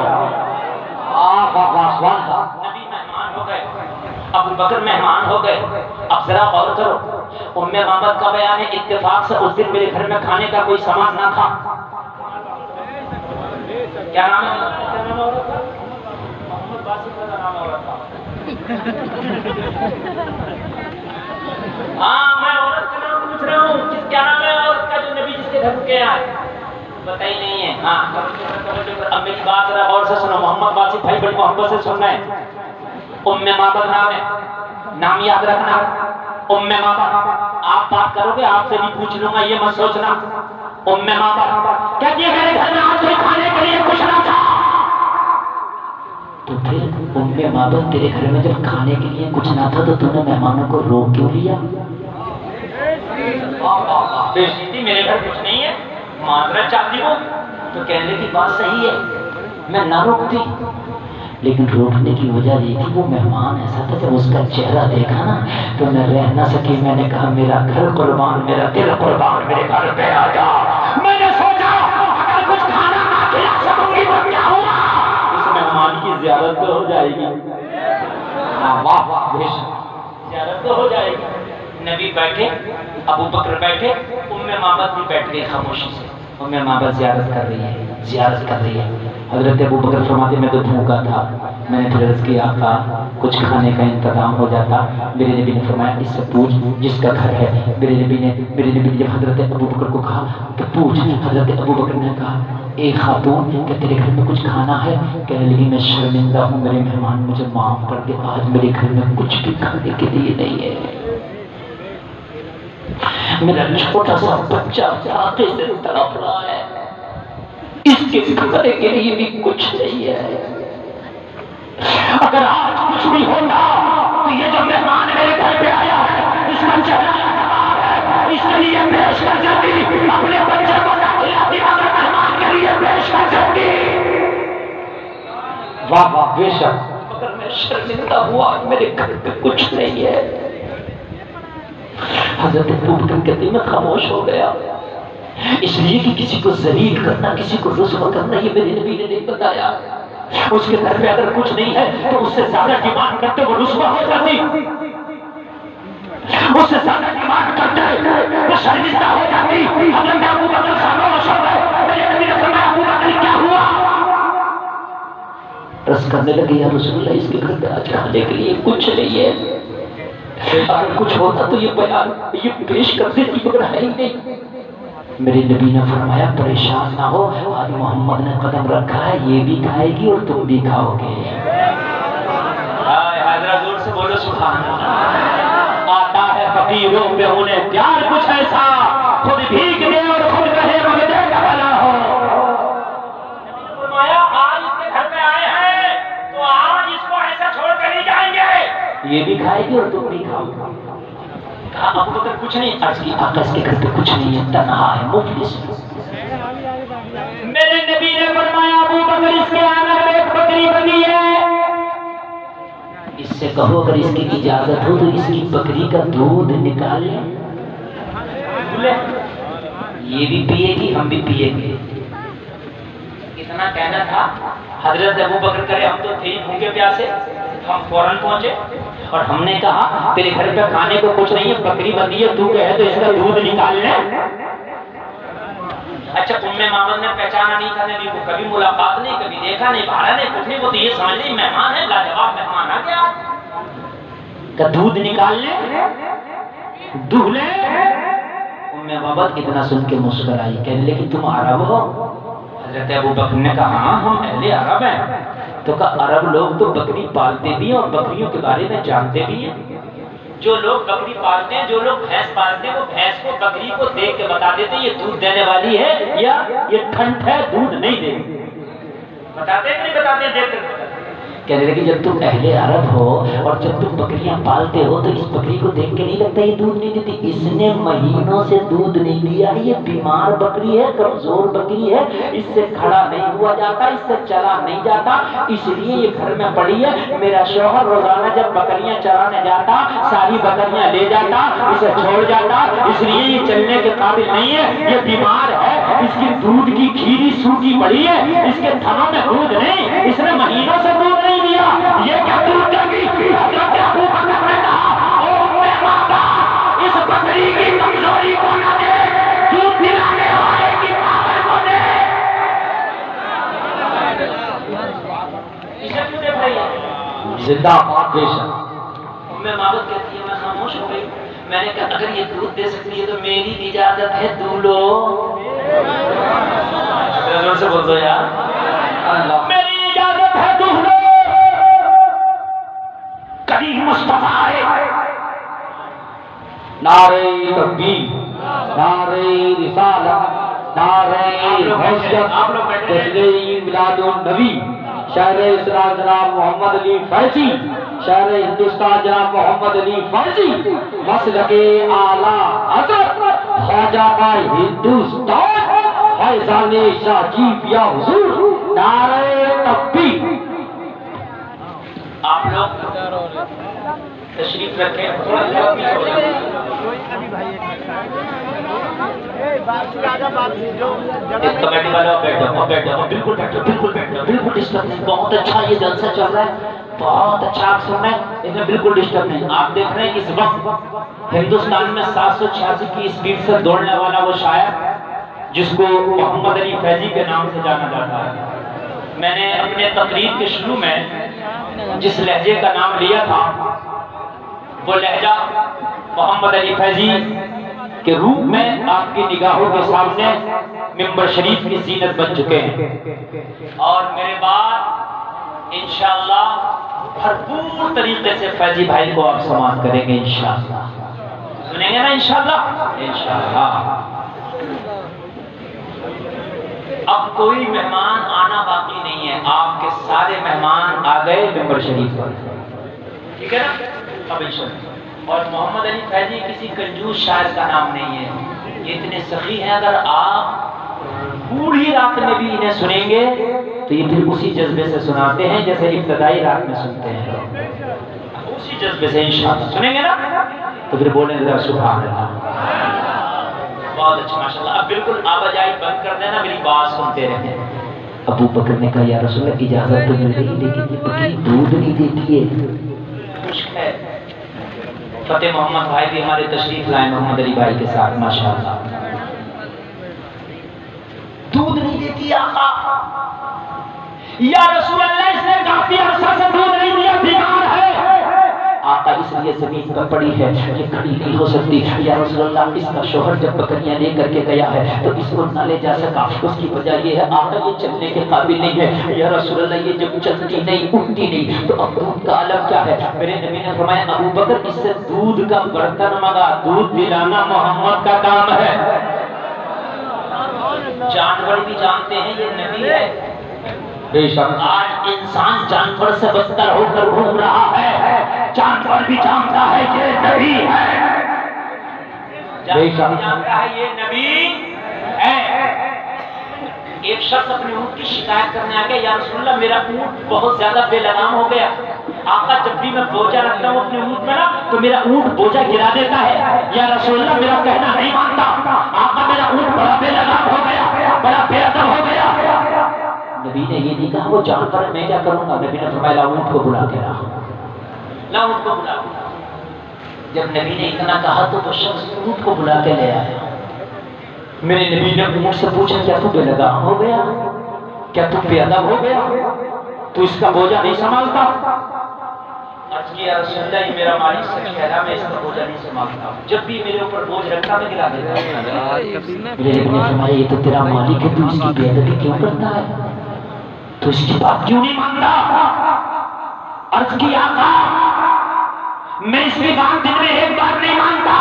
نبی مہمان ہو گئے, ابو بکر مہمان ہو گئے. اب ذرا غور کرو, ام معبد کا بیان ہے اتفاق سے اس دن میرے گھر میں کھانے کا کوئی سامان نہ تھا. کیا نام ہے؟ محمد باسط کا نام ہو رہا تھا. ہاں میں عورت کا نام پوچھ رہا ہوں, کس کیا نام ہے عورت کا جو نبی جس کے گھر کے آئے؟ پتہ ہی نہیں ہے. ہاں اب میری بات ذرا غور سے سنو, محمد باسط بھائی بڑی محبت سے سننا ہے. ام معبد نام ہے, نام یاد رکھنا. ام معبد, آپ بات کرو گے آپ سے بھی پوچھ لوں گا, یہ مت سوچنا. ام معبد کہتی ہے میرے گھر میں آج کوئی کھانے کے لیے کچھ نہ تھا. تو پھر ام معبد تیرے گھر میں جب کھانے کے لیے کچھ نہ تھا تو تم نے مہمانوں کو روک کیوں لیا؟ میرے گھر کچھ نہیں ہے, معذرت چاہتی ہوں. تو کہنے کی بات صحیح ہے, میں نہ روکتی, لیکن روکنے کی وجہ یہ تھی وہ مہمان ایسا تھا جب اس کا چہرہ دیکھا نا تو میں رہ نہ سکی. میں نے کہا میرا گھر قربان, میرا دل قربان, میرے گھر پہ آ جا. میں نے سوچا جائے گی. واہ واہ بے شک زیارت تو ہو جائے گی. نبی بیٹھے، ابو بکر بیٹھے، ام مامت بھی بیٹھ گئی خاموشی سے. ام مامت زیارت کر رہی ہے، زیارت کر رہی ہے. حضرت ابو بکر فرماتے میں تو بھوکا تھا، میں نے پھر عرض کیا آقا کچھ کھانے کا انتظام ہو جاتا. میرے نبی نے فرمایا اس سے پوچھ جس کا گھر ہے. میرے نبی نے جب حضرت ابو بکر کو کہا کہ پوچھ، حضرت ابو بکر نے کہا اے خاتون کہ تیرے گھر میں کچھ کھانا ہے؟ کہنے لگی میں شرمندہ ہوں میرے مہمان، مجھے معاف کر دے، آج میرے گھر میں کچھ بھی کھانے کے لیے نہیں ہے. میرا چھوٹا سا بچہ فاقے سے تڑپ رہا ہے، اس کے کھانے کے لیے بھی کچھ نہیں ہے. اگر آج کچھ بھی ہوتا تو یہ جو مہمان میرے گھر پہ آیا ہے اس کا چہرہ تمام ہے، اس کے لیے پیش کر جاتی، اپنے بچے کو نہ کھلاتی مگر مہمان کے لیے پیش کر جاتی. واہ واہ بے شک. مگر میں شرمندہ ہوا میرے گھر پہ کچھ نہیں ہے. حضرت ابو بکر کہتے میں خاموش ہو گیا، اس لیے کہ کسی کو ذلیل کرنا، کسی کو رسوا کرنا یہ میرے نبی نے نہیں بتایا. اس کے گھر پہ اگر کچھ نہیں ہے تو اس سے زیادہ ڈیمانڈ کرتے وہ رسوا ہو جاتی، اس سے زیادہ ڈیمانڈ کرتے وہ شرمندہ ہو جاتی. حضرت ابو بکر خاموش ہو گئے. میرے نبی نے فرمایا ابو بکر کیا ہوا؟ رس کرنے لگے یا رسول اللہ اس کے گھر پہ آج کھانے کے لیے کچھ نہیں ہے، اگر کچھ ہوتا تو یہ بیان یہ پیش کر دیتی مگر ہے ہی نہیں. میرے نبی نے فرمایا پریشان نہ ہو، آج محمد نے قدم رکھا ہے، یہ بھی کھائے گی اور تم بھی کھاؤ گے. حضرت زور سے بولو سبحان اللہ. آتا ہے فقیروں پہ انہیں پیار کچھ ایسا، خود بھیگ دے اور خود کہے مجھے دے کا بھلا ہو. فرمایا آج اس کے گھر پہ آئے ہیں تو آج اس کو ایسا چھوڑ کر نہیں جائیں گے، یہ بھی کھائے گی اور تم بھی کھاؤ گے. کہا ابو بکر کچھ نہیں؟ عرض کی آقا اس کے گھر پہ کچھ نہیں ہے، تنہا ہے، مفلس. میرے نبی نے فرمایا ابو بکر اس کے آنگن میں ایک بکری بندھی ہے، اس سے کہو اگر اس کی اجازت ہو تو اس کی بکری کا دودھ نکال لیں، یہ بھی پیے گی ہم بھی پیے گے. اتنا کہنا تھا. حضرت ابو بکر کرے ہم تو تھے ہی بھوکے پیاسے، ہم فوراً پہنچے اور ہم نے کہا تیرے گھر پہ کھانے کو کچھ نہیں ہے، بکری بندھی ہے، تو کہے تو اس کا دودھ نکال لیں. اچھا ام مامت نے پہچانا نہیں تھا نبی کو، کبھی ملاقات نہیں، کبھی دیکھا نہیں، بھاڑا نہیں، کچھ نہیں. وہ تو یہ سمجھ لی مہمان ہے، لاجواب مہمان آ گیا کہ دودھ نکال لیں، دودھ لیں. ام مامت اتنا سن کے مسکرائی، کہنے لگی تم عرب ہو؟ حضرت ابو بکر نے کہا ہاں ہم اہل عرب ہیں. تو کہا عرب لوگ تو بکری پالتے بھی ہیں اور بکریوں کے بارے میں جانتے بھی ہیں. جو لوگ بکری پالتے ہیں، جو لوگ بھینس پالتے ہیں، وہ بھینس کو بکری کو دیکھ کے بتا دیتے ہیں یہ دودھ دینے والی ہے یا یہ ٹھنڈ ہے دودھ نہیں دے گی. بتاتے ہیں کہ نہیں بتاتے ہیں؟ دیکھ کر کہنے لگے جب تم اہل عرب ہو اور جب تم بکریاں پالتے ہو تو اس بکری کو دیکھ کے نہیں لگتا یہ دودھ نہیں دیتی؟ اس نے مہینوں سے دودھ نہیں دیا، یہ بیمار بکری ہے، کمزور بکری ہے، اس سے کھڑا نہیں ہوا جاتا، اس سے چلا نہیں جاتا، اس لیے یہ گھر میں پڑی ہے. میرا شوہر روزانہ جب بکریاں چرانے جاتا ساری بکریاں لے جاتا، اسے چھوڑ جاتا، اس لیے یہ چلنے کے قابل نہیں ہے، یہ بیمار ہے، اس کی دودھ کی کھیری سوکھی پڑی ہے، اس کے تھنوں میں دودھ نہیں، اس نے مہینوں سے دودھ نہیں دیا، یہ کیا دودھ دے گی؟ حضرت ابو بکر نے کہا او میرے ماتا اس بکری کی کمزوری کو نہ دے، دودھ پلانے والے کی پاور کو دے. اسے کیوں دیکھ رہی ہے؟ زندہ باد بے شک. میں مامت کہتی ہے میں خاموش ہو گئی. میں نے کہا اگر یہ دودھ دے سکتی ہے تو میری اجازت ہے دو لو. زور سے بول دو یار، میری اجازت ہے دو لو. کریم مصطفیٰ آئے، نعرہ تکبیر، نعرہ رسالت، نعرہ حیثیت، تشریع میلاد النبی. شہر اسلام جناب محمد علی فیضی، شہر ہندوستان جناب محمد علی فیضی، مسلک اعلیٰ حضرت خواجہ کا ہندوستان فیضان شاہ جی یا حضور. نعرہ تکبیر. آپ لوگ تشریف رکھیں. کمیٹی والوں بیٹھو بالکل بیٹھو بالکل ڈسٹرب نہیں. بہت اچھا یہ جلسہ چل رہا ہے, بہت اچھا آپ سن رہے ہیں, اس میں بالکل ڈسٹرب نہیں. آپ دیکھ رہے ہیں اس وقت ہندوستان میں 786 کی اسپیڈ سے دوڑنے والا وہ شاعر جس کو محمد علی فیضی کے نام سے جانا جاتا ہے. میں نے اپنے تقریر کے شروع میں جس لہجے کا نام لیا تھا وہ لہجہ محمد علی فیضی کے روپ میں آپ کی نگاہوں کے سامنے ممبر شریف کی زینت بن چکے ہیں, اور میرے بعد انشاءاللہ بھرپور طریقے سے فیضی بھائی کو آپ سماعت کریں گے انشاءاللہ. سنیں گے نا انشاءاللہ؟ انشاءاللہ. اب کوئی مہمان آنا باقی نہیں ہے, آپ کے سارے مہمان آ گئے ممبر شریف پر, ٹھیک ہے نا؟ اب انشاءاللہ. اور محمد علی فیضی کسی کنجوس شاعر کا نام نہیں ہے, یہ اتنے سخی ہیں. اگر آپ پوری رات میں بھی انہیں سنیں گے تو یہ پھر اسی جذبے سے سناتے ہیں جیسے ابتدائی رات میں سنتے ہیں, اسی جذبے سے انشاءاللہ سنیں گے نا تو پھر بولیں گے سبحان اللہ. بہت اچھا ماشاءاللہ. اب بالکل آواجائی بند کر دینا, میری بات سنتے رہتے ہیں. ابو بکر نے کہا یا رسول اللہ اجازت تو مل رہی لیکن یہ بکری دودھ نہیں دیتی ہے, خشک ہے. فتح محمد بھائی بھی ہمارے تشریف لائے محمد علی بھائی کے ساتھ ماشاءاللہ. دودھ نہیں دیتی آقا. یا رسول اللہ اس نے کافی عرصہ سے دودھ نہیں دیا, بیمار ہے. آقا اس لیے زمین پر پڑی ہے, یہ کھڑی نہیں ہو سکتی. یا رسول اللہ اس کا شوہر جب بکریاں لے کر کے گیا ہے تو اس کو نہ لے جا سکا, اس کی وجہ یہ ہے آقا یہ چلنے کے قابل نہیں ہے. یا رسول اللہ یہ جب چلتی نہیں اٹھتی نہیں تو اب دودھ کا عالم کیا ہے؟ میرے نبی نے فرمایا ابو بکر اس سے دودھ کا برتن منگا, دودھ دلانا محمد کا کام ہے. جانور بھی جانتے ہیں یہ نبی ہے. بے شک آج انسان جانور سے بدتر ہو کر گھوم رہا ہے, جانور بھی جانتا ہے یہ نبی ہے. جانور بھی جانتا ہے یہ نبی ہے. ایک شخص اپنے اونٹ کی شکایت کرنے آ گیا, یا رسول اللہ میرا اونٹ بہت زیادہ بے لگام ہو گیا. آقا جب بھی میں بوجھا رکھتا ہوں اپنے اونٹ میں نا تو میرا اونٹ بوجھا گرا دیتا ہے. یا رسول اللہ میرا کہنا نہیں مانتا. آقا میرا اونٹ بڑا بے لگام ہو گیا, بڑا بے ادب ہو گیا. نبی نے یہ نہیں کہا وہ جانور ہے میں کیا کروں گا. نبی نے فرمایا لا اونٹ کو بلا کے لا, لا اونٹ کو بلا. جب نبی نے اتنا کہا تو وہ شخص اونٹ کو بلا کے لے آیا. میرے نبی نے اونٹ سے پوچھا کیا تو بے لگام ہو گیا, کیا تو بے ادب ہو گیا, تو اس کا بوجھا نہیں سنبھالتا؟ عرض کیا رسول اللہ یہ میرا مالک سچ کہہ رہا, میں اس کا بوجھا نہیں سنبھالتا. جب بھی میرے اوپر بوجھ رکھتا میں گرا دیتا. میرے نبی نے فرمایا یہ تو تیرا مالک ہے, تو اس کی بے ادبی کیوں کرتا ہے, تو اس کی بات کیوں نہیں مانتا؟ عرض کی آقا میں اس کی بات دن میں ایک بار نہیں مانتا,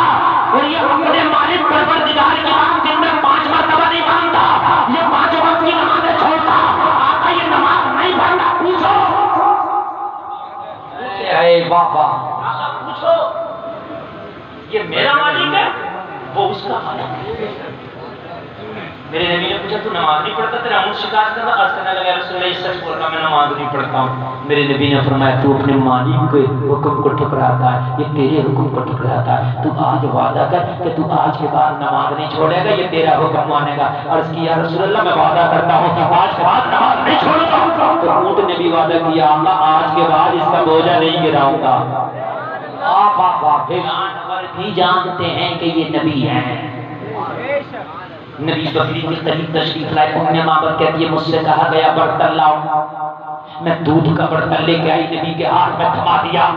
اور یہ اپنے مالک پروردگار کی بات دن میں 5 مرتبہ نہیں مانتا. یہ 5 وقت کی نمازیں چھوڑتا. آقا یہ نماز نہیں پڑھتا. پوچھو اے بابا, آقا پوچھو یہ میرا مالک ہے وہ اس کا مالک ہے. میرے نبی نے پوچھا تو نماز نہیں پڑھتا, تیرا اونٹ شکایت کرنا. عرض کرنے لگا رسول اللہ سچ بول رہا میں نماز نہیں پڑھتا ہوں. میرے نبی نے فرمایا تو اپنے مالک کے حکم کو ٹھکراتا ہے, یہ تیرے حکم کو ٹھکراتا ہے. تو آج وعدہ کر کہ تو آج کے بعد نماز نہیں چھوڑے گا, یہ تیرا حکم مانے گا. عرض کیا رسول اللہ میں وعدہ کرتا ہوں کہ آج کے بعد نماز نہیں چھوڑوں گا. تو اونٹ نے بھی وعدہ کیا آقا آج کے بعد اس کا بوجھا نہیں گراؤں گا. جانور بھی جانتے ہیں کہ یہ نبی ہیں. نبی بکری کے قریب تشریف لائے. ام معبد کہتی ہے مجھ سے کہا گیا برتن لاؤ, میں دودھ کا برتن لے کے آئی, نبی کے ہاتھ میں تھما دیا.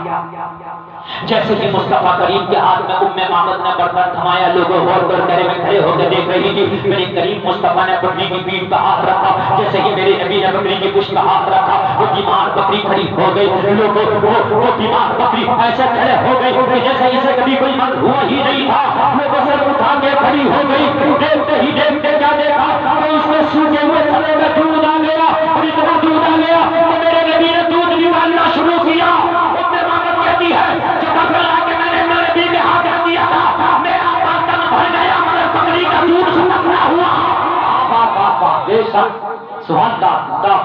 جیسے کہ مصطفیٰ کریم کے ہاتھ میں ام معبد نے برتن تھمایا, لوگوں غور کر کرے میں کھڑے ہو کے دیکھ رہی تھی. میرے کریم مصطفیٰ نے بکری کی پیٹھ پہ ہاتھ رکھا, جیسے کہ میرے نبی نے بکری کی پشت پہ ہاتھ رکھا. وہ بیمار بکری کھڑی ہو گئی. لوگوں وہ بیمار بکری ایسے کھڑے ہو گئی جیسے اسے کبھی کوئی مرض ہوا ہی نہیں تھا. لوگوں سے اٹھا کے کھڑی ہو گئی. دیکھتے ہی دیکھتے کیا دیکھا کہ اس میں سوکھے ہوئے تھلے میں دودھ آ گیا, اور اتنا دودھ آ گیا کہ میرے نبی نے دودھ نکالنا شروع کیا. کہتی ہے جب لا کے میں نے میرے نبی کے ہاتھ رکھ دیا تھا, میرا برتن بھر گیا مگر بکری کا دودھ ختم نہ ہوا. بے شک سبحان اللہ.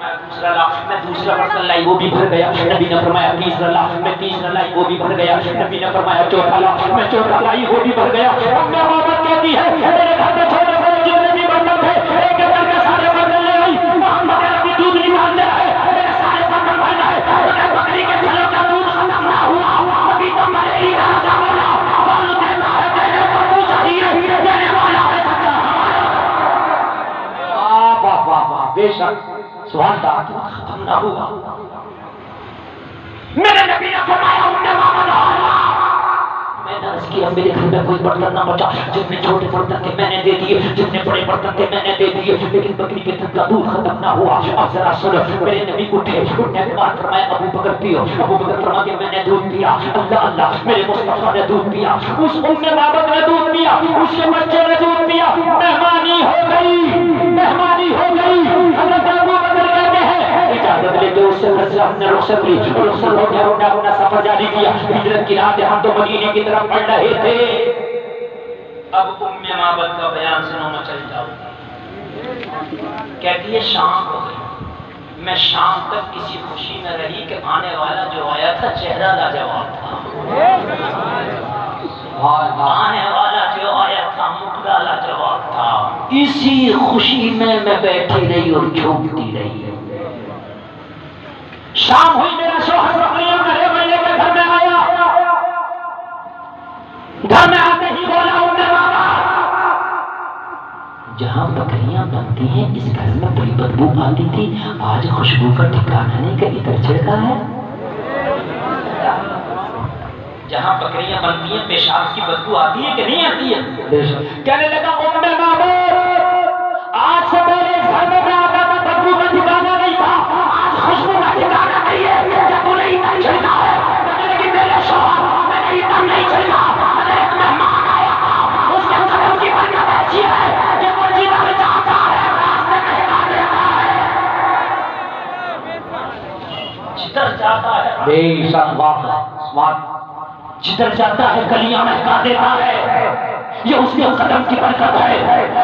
دوسرا لفظ میں دوسرا برتن لائی وہ بھی بھر گیا، نبی نے فرمایا تیسرا لا، میں تیسرا لائی وہ بھی بھر گیا، نبی نے فرمایا چوتھا لا، میں چوتھا لائی وہ بھی بھر گیا۔ ام امامہ کہتی ہے میرے گھر میں چھوٹے بڑے جتنے بھی برتن تھے ایک ایک کر کے سارے برتن لے آئی، محمد عربی دودھ نکالنے آئے، میرے سارے برتن بھر گئے، انہیں بکری کے چھلوں کا دودھ ختم نہ ہوا، ابھی تو میرے لیے راجا بولا بولو دیتا ہے دینے کو تو چاہیے، دینے والا ہے سچا ہمارا۔ واہ واہ واہ، بے شک سبحان اللہ، ختم نہ ہوا۔ میرے نبی نے فرمایا ام امامہ میں نے عرض کیا میرے گھر میں کوئی برتن نہ بچا، جتنے چھوٹے برتن تھے میں نے دے دیے، جتنے بڑے برتن تھے میں نے دے دیے، لیکن بکری کے دودھ کا دودھ ختم نہ ہوا۔ اب ذرا سنو، میرے نبی اٹھے، اٹھنے کے بعد فرمایا ابو بکر پیو، ابو بکر فرما کہ میں نے دودھ پیا، اللہ اللہ میرے مصطفیٰ نے دودھ پیا، اس ام امامہ نے دودھ پیا، اس کے بچے نے دودھ پیا، مہمانی ہو گئی، مہمانی ہو گئی۔ حضرت ابو بکر کہتے ہیں اجازت لے کے اس سے ہم نے رخصت لی، رخصت ہو گیا، اپنا سفر جاری کیا، ہجرت کی رات ہم تو مدینے کی طرف بڑھ رہے تھے۔ اب ام امامہ کا بیان سنو میں چل جاؤں، کہتی ہے شام ہو گئی، میں شام تک کسی خوشی میں رہی کہ آنے والا جو آیا تھا چہرہ لاجواب تھا، آنے والا جو آیا تھا مقدہ لاجواب تھا، اسی خوشی میں بیٹھی رہی اور جھومتی رہی۔ شام ہوئی، میرا شوہر بکریاں کرے میں لے کے گھر میں آیا، گھر میں آتے ہی بولا ام امامہ جہاں بکریاں بنتی ہیں اس گھر میں بڑی بدبو آتی تھی، آج خوشبو کا ٹھکانا نہیں کہ ادھر چھڑکا ہے۔ جہاں بکریاں بنتی ہیں پیشاب کی بدبو آتی ہے کہ نہیں آتی ہے؟ کہنے لگا ام امامہ آج سے پہلے اس گھر میں آتا تھا بدبو کا ٹھکانا نہیں تھا، آج خوشبو کا ٹھکانا نہیں ہے، جب وہ نہیں چھڑکا ہے لیکن میرے شوہر میں نے ادھر نہیں چھڑکا، ایک مہمان آیا تھا اس کے قدم کی برکت ایسی ہے کہ وہ جدھر جاتا ہے راستے میں ہلا دیتا ہے، جدھر جاتا ہے بے شک واہ، جدھر جاتا ہے گلیاں مہکا دیتا ہے، یہ اس کے قدم کی برکت ہے۔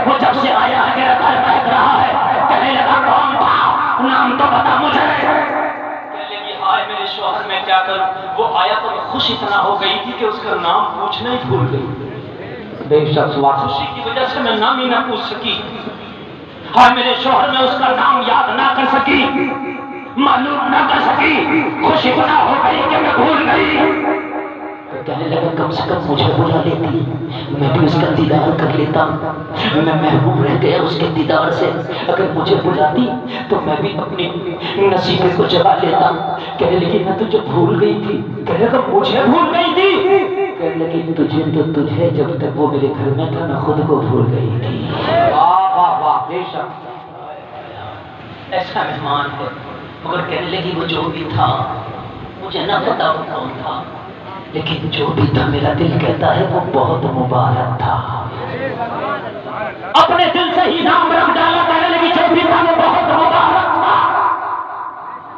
وہ جب سے آیا ہے میرا گھر مہک رہا ہے، کہنے لگا کون تھا نام تو بتا مجھے، کہنے لگی ہائے میرے شوہر میں کیا کروں، وہ آیا تو میں خوش اتنا ہو گئی تھی کہ اس کا نام پوچھنا ہی بھول گئی، بے شک خوشی کی وجہ سے میں نام ہی نہ پوچھ سکی، ہائے میرے شوہر میں اس کا نام یاد نہ کر سکی، معلوم نہ کر سکی، خوش اتنا ہو گئی کہ میں بھول گئی۔ کہنے لگا کم سے کم مجھے بلا لیتی، میں بھی اس کا دیدار کر لیتا، میں محروم رہ گیا اس کے دیدار سے، اگر مجھے بلاتی تو میں بھی اپنی نصیبے کو جگا لیتا۔ کہنے لگی میں تجھے بھول گئی تھی، کہنے لگا مجھے بھول گئی تھی، کہنے لگی تجھے تو تجھے جب تک وہ میرے گھر میں تھا میں خود کو بھول گئی تھی۔ واہ واہ واہ، بے شک ایسا مہمان ہے، مگر کہنے لگی وہ جو بھی تھا مجھے نہ پتا وہ کون تھا، لیکن جو بھی تھا میرا دل کہتا ہے وہ بہت مبارک تھا، اپنے دل سے ہی نام رکھ ڈالا، کہنے لگی جو بھی تھا وہ بہت مبارک تھا،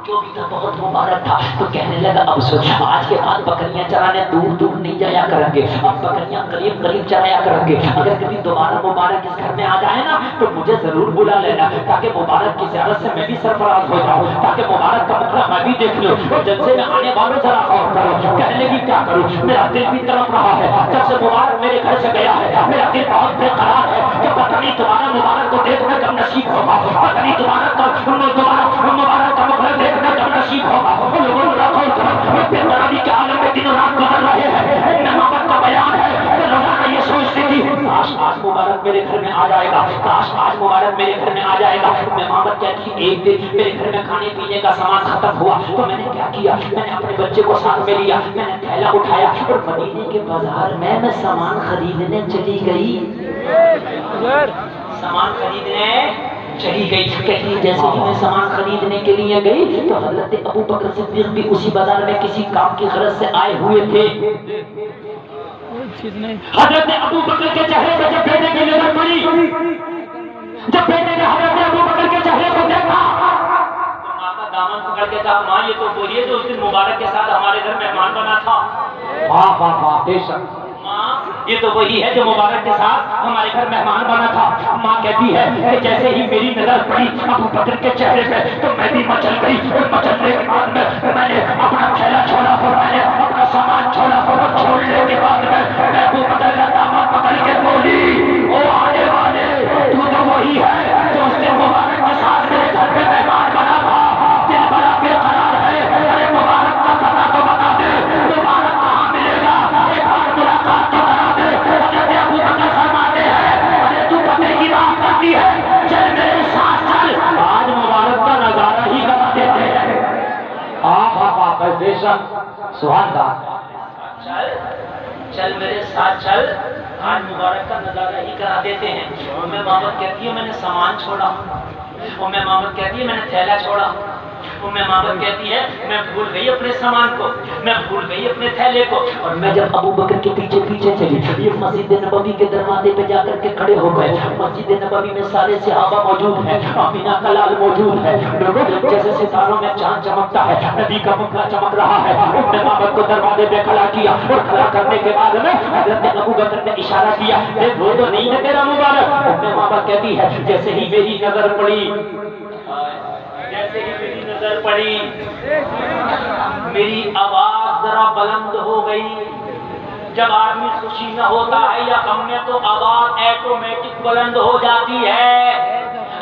جو بھی تھا بہت مبارک تھا۔ تو کہنے لگا اب سوچ آج کے بعد بکریاں چرانے دور دور نہیں جایا کریں گے، اب بکریاں قریب قریب چرایا کریں گے، اگر کبھی دوبارہ مبارک اس گھر میں آ جائے نا تو مجھے ضرور بلا لینا، تاکہ مبارک کی زیارت سے میں بھی سرفراز ہو جاؤں، تاکہ مبارک کا مطلب میں بھی دیکھ لوں، اور جلسے میں آنے والوں ذرا غور کرو۔ کہنے لگی کیا کروں، میرا دل بھی تڑپ رہا ہے، جب سے مبارک میرے گھر سے گیا ہے میرا دل بہت بے قرار ہے کہ پتہ نہیں تمہارا مبارک کو دیکھنا کب نصیب ہوگا، پتہ نہیں تمہارا مبارک کا مطلب دیکھنا کب نصیب ہوگا۔ لوگوں بے قراری کے عالم میں دن رات گزر رہے ہیں، محبت کا بیان ہے کہ روزانہ یہ سوچتی تھی کاش آج مبارک میرے گھر میں آ جائے گا، کاش آج مبارک میرے گھر میں آ جائے گا۔ محمد کہتی ایک دن میرے گھر میں کھانے پینے کا سامان ختم ہوا تو میں نے کیا کیا، میں نے اپنے بچے کو ساتھ میں لیا، میں نے تھیلا اٹھایا اور مدینے کے بازار میں سامان خریدنے چلی گئی، سامان خریدنے چلی گئی۔ کہتی جیسے ہی میں سامان خریدنے کے لیے گئی تو حضرت ابو بکر صدیق بھی اسی بازار میں کسی کام کی غرض سے آئے ہوئے تھے۔ حضرت ابو بکر کے چہرے پہ جب بیٹے کی نظر پڑی، جب بیٹے نے حضرت ابو بکر کے چہرے کو دیکھا تو ماں کا دامن پکڑ کے کہا ماں یہ تو بولیے جو اس دن مبارک کے ساتھ ہمارے گھر مہمان بنا تھا۔ واہ واہ واہ، بے شک یہ تو وہی ہے جو مبارک کے ساتھ ہمارے گھر مہمان بنا تھا۔ ماں کہتی ہے کہ جیسے ہی میری نظر پڑی ابو بکر کے چہرے پہ تو میں بھی مچل گئی، اور کرنے کے بعد میں نے اپنا تھیلا چھوڑا اور میں نے اپنا سامان چھوڑا اور چھوڑنے کے بعد میں ابو بکر کا دامن پکڑ کے بولی او آنے والے تو وہی ہے جو اس نے مبارک کے ساتھ میرے گھر میں مہمان بنا تھا، دل بڑا بے قرار ہے، ارے مبارک کا پتہ تو بتا دے، مبارک کہاں ملے گا، ایک بار ملاقات تو کرا دے۔ حضرت ابو بکر فرماتے ہیں ارے تو پتے کی بات کرتی ہے، چل میرے ساتھ چل، آج مبارک کا نظارہ ہی کرا دیتے ہیں۔ آپ بے شک سبحان اللہ، چل میرے ساتھ چل، آج مبارک کا نظارہ ہی کرا دیتے ہیں۔ ام مامت کہتی ہے میں نے سامان چھوڑا، ام مامت کہتی ہے میں نے تھیلا چھوڑا، ام مامت کہتی ہے میں بھول گئی اپنے سامان کو، میں بھول گئی اپنے تھیلے کو، اور میں جب ابو بکر کے پیچھے پیچھے چلی، یہ مسجد نبوی کے دروازے پہ جا کر کے کھڑے ہو گئے۔ مسجد نبوی میں سارے صحابہ موجود ہیں، آمینہ کا لال موجود ہے، جیسے ستاروں میں چاند چمکتا ہے، نبی کا مکھڑا چمک رہا ہے۔ ام مامت کو دروازے پہ کھڑا کیا اور کھڑا کرنے کے بعد میں حضرت ابو بکر نے اشارہ کیا دیکھ وہ تو نہیں ہے تیرا مبارک۔ ام مامت کہتی ہے جیسے ہی میری نظر پڑی، جیسے ہی میری نظر پڑی میری آواز ذرا بلند ہو گئی۔ جب آدمی خوشی نہ ہوتا ہے یا غم میں تو آواز ایٹومیٹک بلند ہو جاتی ہے،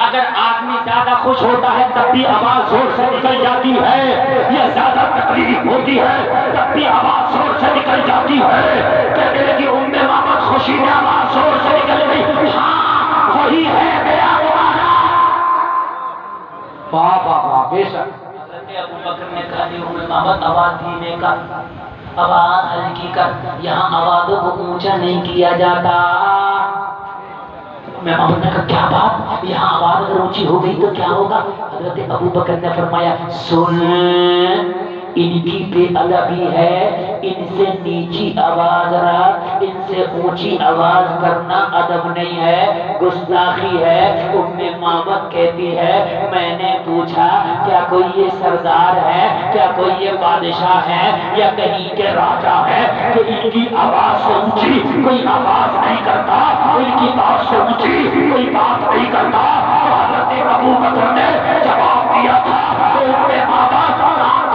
اگر آدمی زیادہ خوش ہوتا ہے تب بھی آواز زور سے نکل جاتی ہے، یا زیادہ تکلیف ہوتی ہے تب بھی آواز زور سے نکل جاتی ہے۔ کہتے ہیں کہ ام مامت خوشی میں آواز زور سے نکل گئی، ہاں وہی ہے میرا مبارک۔ واہ بے شک۔ حضرت ابو بکر نے کہا کہ ام مامت آواز دھیمے کر، آواز ہلکی کر، یہاں آوازوں کو اونچا نہیں کیا جاتا۔ میں مامت نے کہا کیا بات، یہاں آواز اگر اونچی ہو گئی تو کیا ہوگا؟ حضرت ابو بکر نے فرمایا سن، ان کی بے ادبی ہے، ان سے نیچی آواز رکھ، ان سے اونچی آواز کرنا ادب نہیں ہے، گستاخی ہے۔ ام مامت کہتی ہے میں نے پوچھا کیا کوئی یہ سردار ہے، کیا کوئی یہ بادشاہ ہے یا کہیں کے راجا ہے کہ ان کی آواز سے اونچی کوئی آواز نہیں کرتا، ان کی بات سے اونچی کوئی بات نہیں کرتا۔ تو حضرت ابو بکر نے جواب دیا تھا ام مامت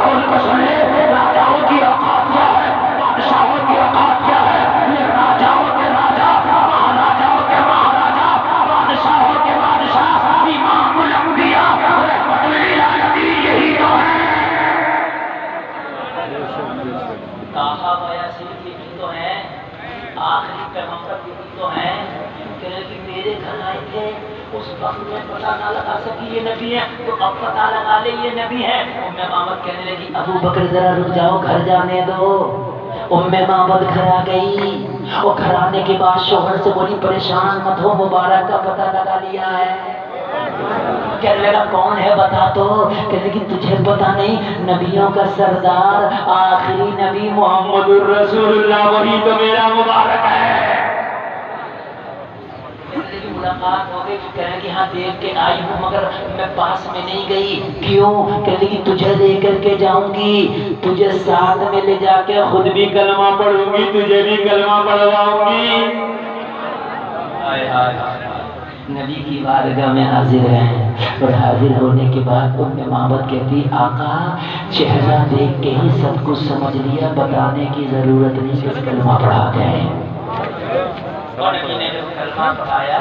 کھول کر سنے، راجاؤں کی اوقات کیا ہے، بادشاہوں کی اوقات کیا ہے، یہ راجاؤں کے راجا، مہاراجاؤں کے مہاراجا، بادشاہوں کے بادشاہ، امام الانبیاء رحمت للعالمین یہی تو ہے۔ طٰہٰ و یاسین یہی تو ہے، آخری پیغمبر یہی تو ہے۔ کہ میرے گھر آئے تھے اس وقت میں پتہ نہ لگا سکی یہ نبی ہے، تو اب پتہ لگا لے یہ نبی ہے۔ ام مامت کہنے لگی ابو بکر ذرا رک جاؤ، گھر جانے دو۔ ام مامت گھر آ گئی اور گھر آنے کے بعد شوہر سے بولی پریشان مت ہو، مبارک کا پتہ لگا لیا ہے۔ کہنے لگا کون ہے بتا تو، کہنے لگی تجھے پتہ نہیں نبیوں کا سردار آخری نبی محمد الرسول اللہ وہی تو میرا مبارک ہے۔ ملاقات ہو گئی، کہنے کہ ہاں دیکھ کے آئی ہوں مگر میں پاس میں نہیں گئی، کیوں؟ کہنے کہ تجھے لے کر کے جاؤں گی، تجھے ساتھ میں لے جا کے خود بھی کلمہ پڑھوں گی، تجھے بھی کلمہ پڑھواؤں گی۔ نبی کی بارگاہ میں حاضر ہیں اور حاضر ہونے کے بعد ام مامت کہتی آقا چہرہ دیکھ کے ہی سب کچھ سمجھ لیا، بتانے کی ضرورت نہیں، بس کلمہ پڑھاتے ہیں۔ اور نبی نے جب کلمہ پڑھایا،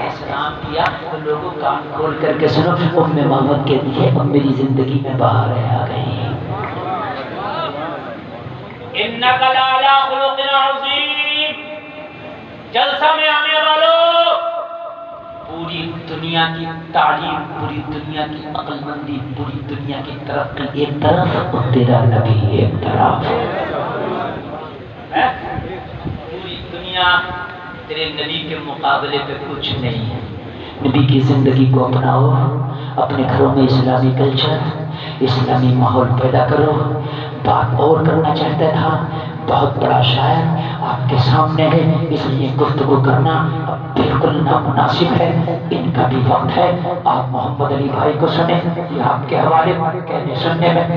اسلام کیا تو لوگوں کان کھول کر کے سنو، ام مامت کہتی ہے اب میری زندگی میں بہاریں آ گئی۔ انک لعلی خلق عظیم، جلسہ میں آنے والوں، پوری دنیا کی تعلیم، پوری دنیا کی عقل مندی، پوری دنیا کی ترقی ایک طرف اور تیرا نبی ایک طرف، پوری دنیا تیرے نبی کے مقابلے پہ کچھ نہیں ہے۔ نبی کی زندگی کو اپناؤ، اپنے گھروں میں اسلامی کلچر، اسلامی ماحول پیدا کرو۔ بات اور کرنا چاہتا تھا، بہت بڑا شاعر آپ کے سامنے ہے، اس لیے گفتگو کرنا اب بالکل نامناسب ہے، ان کا بھی وقت ہے۔ آپ محمد علی بھائی کو سنیں، یہ آپ کے حوالے کہنے سننے میں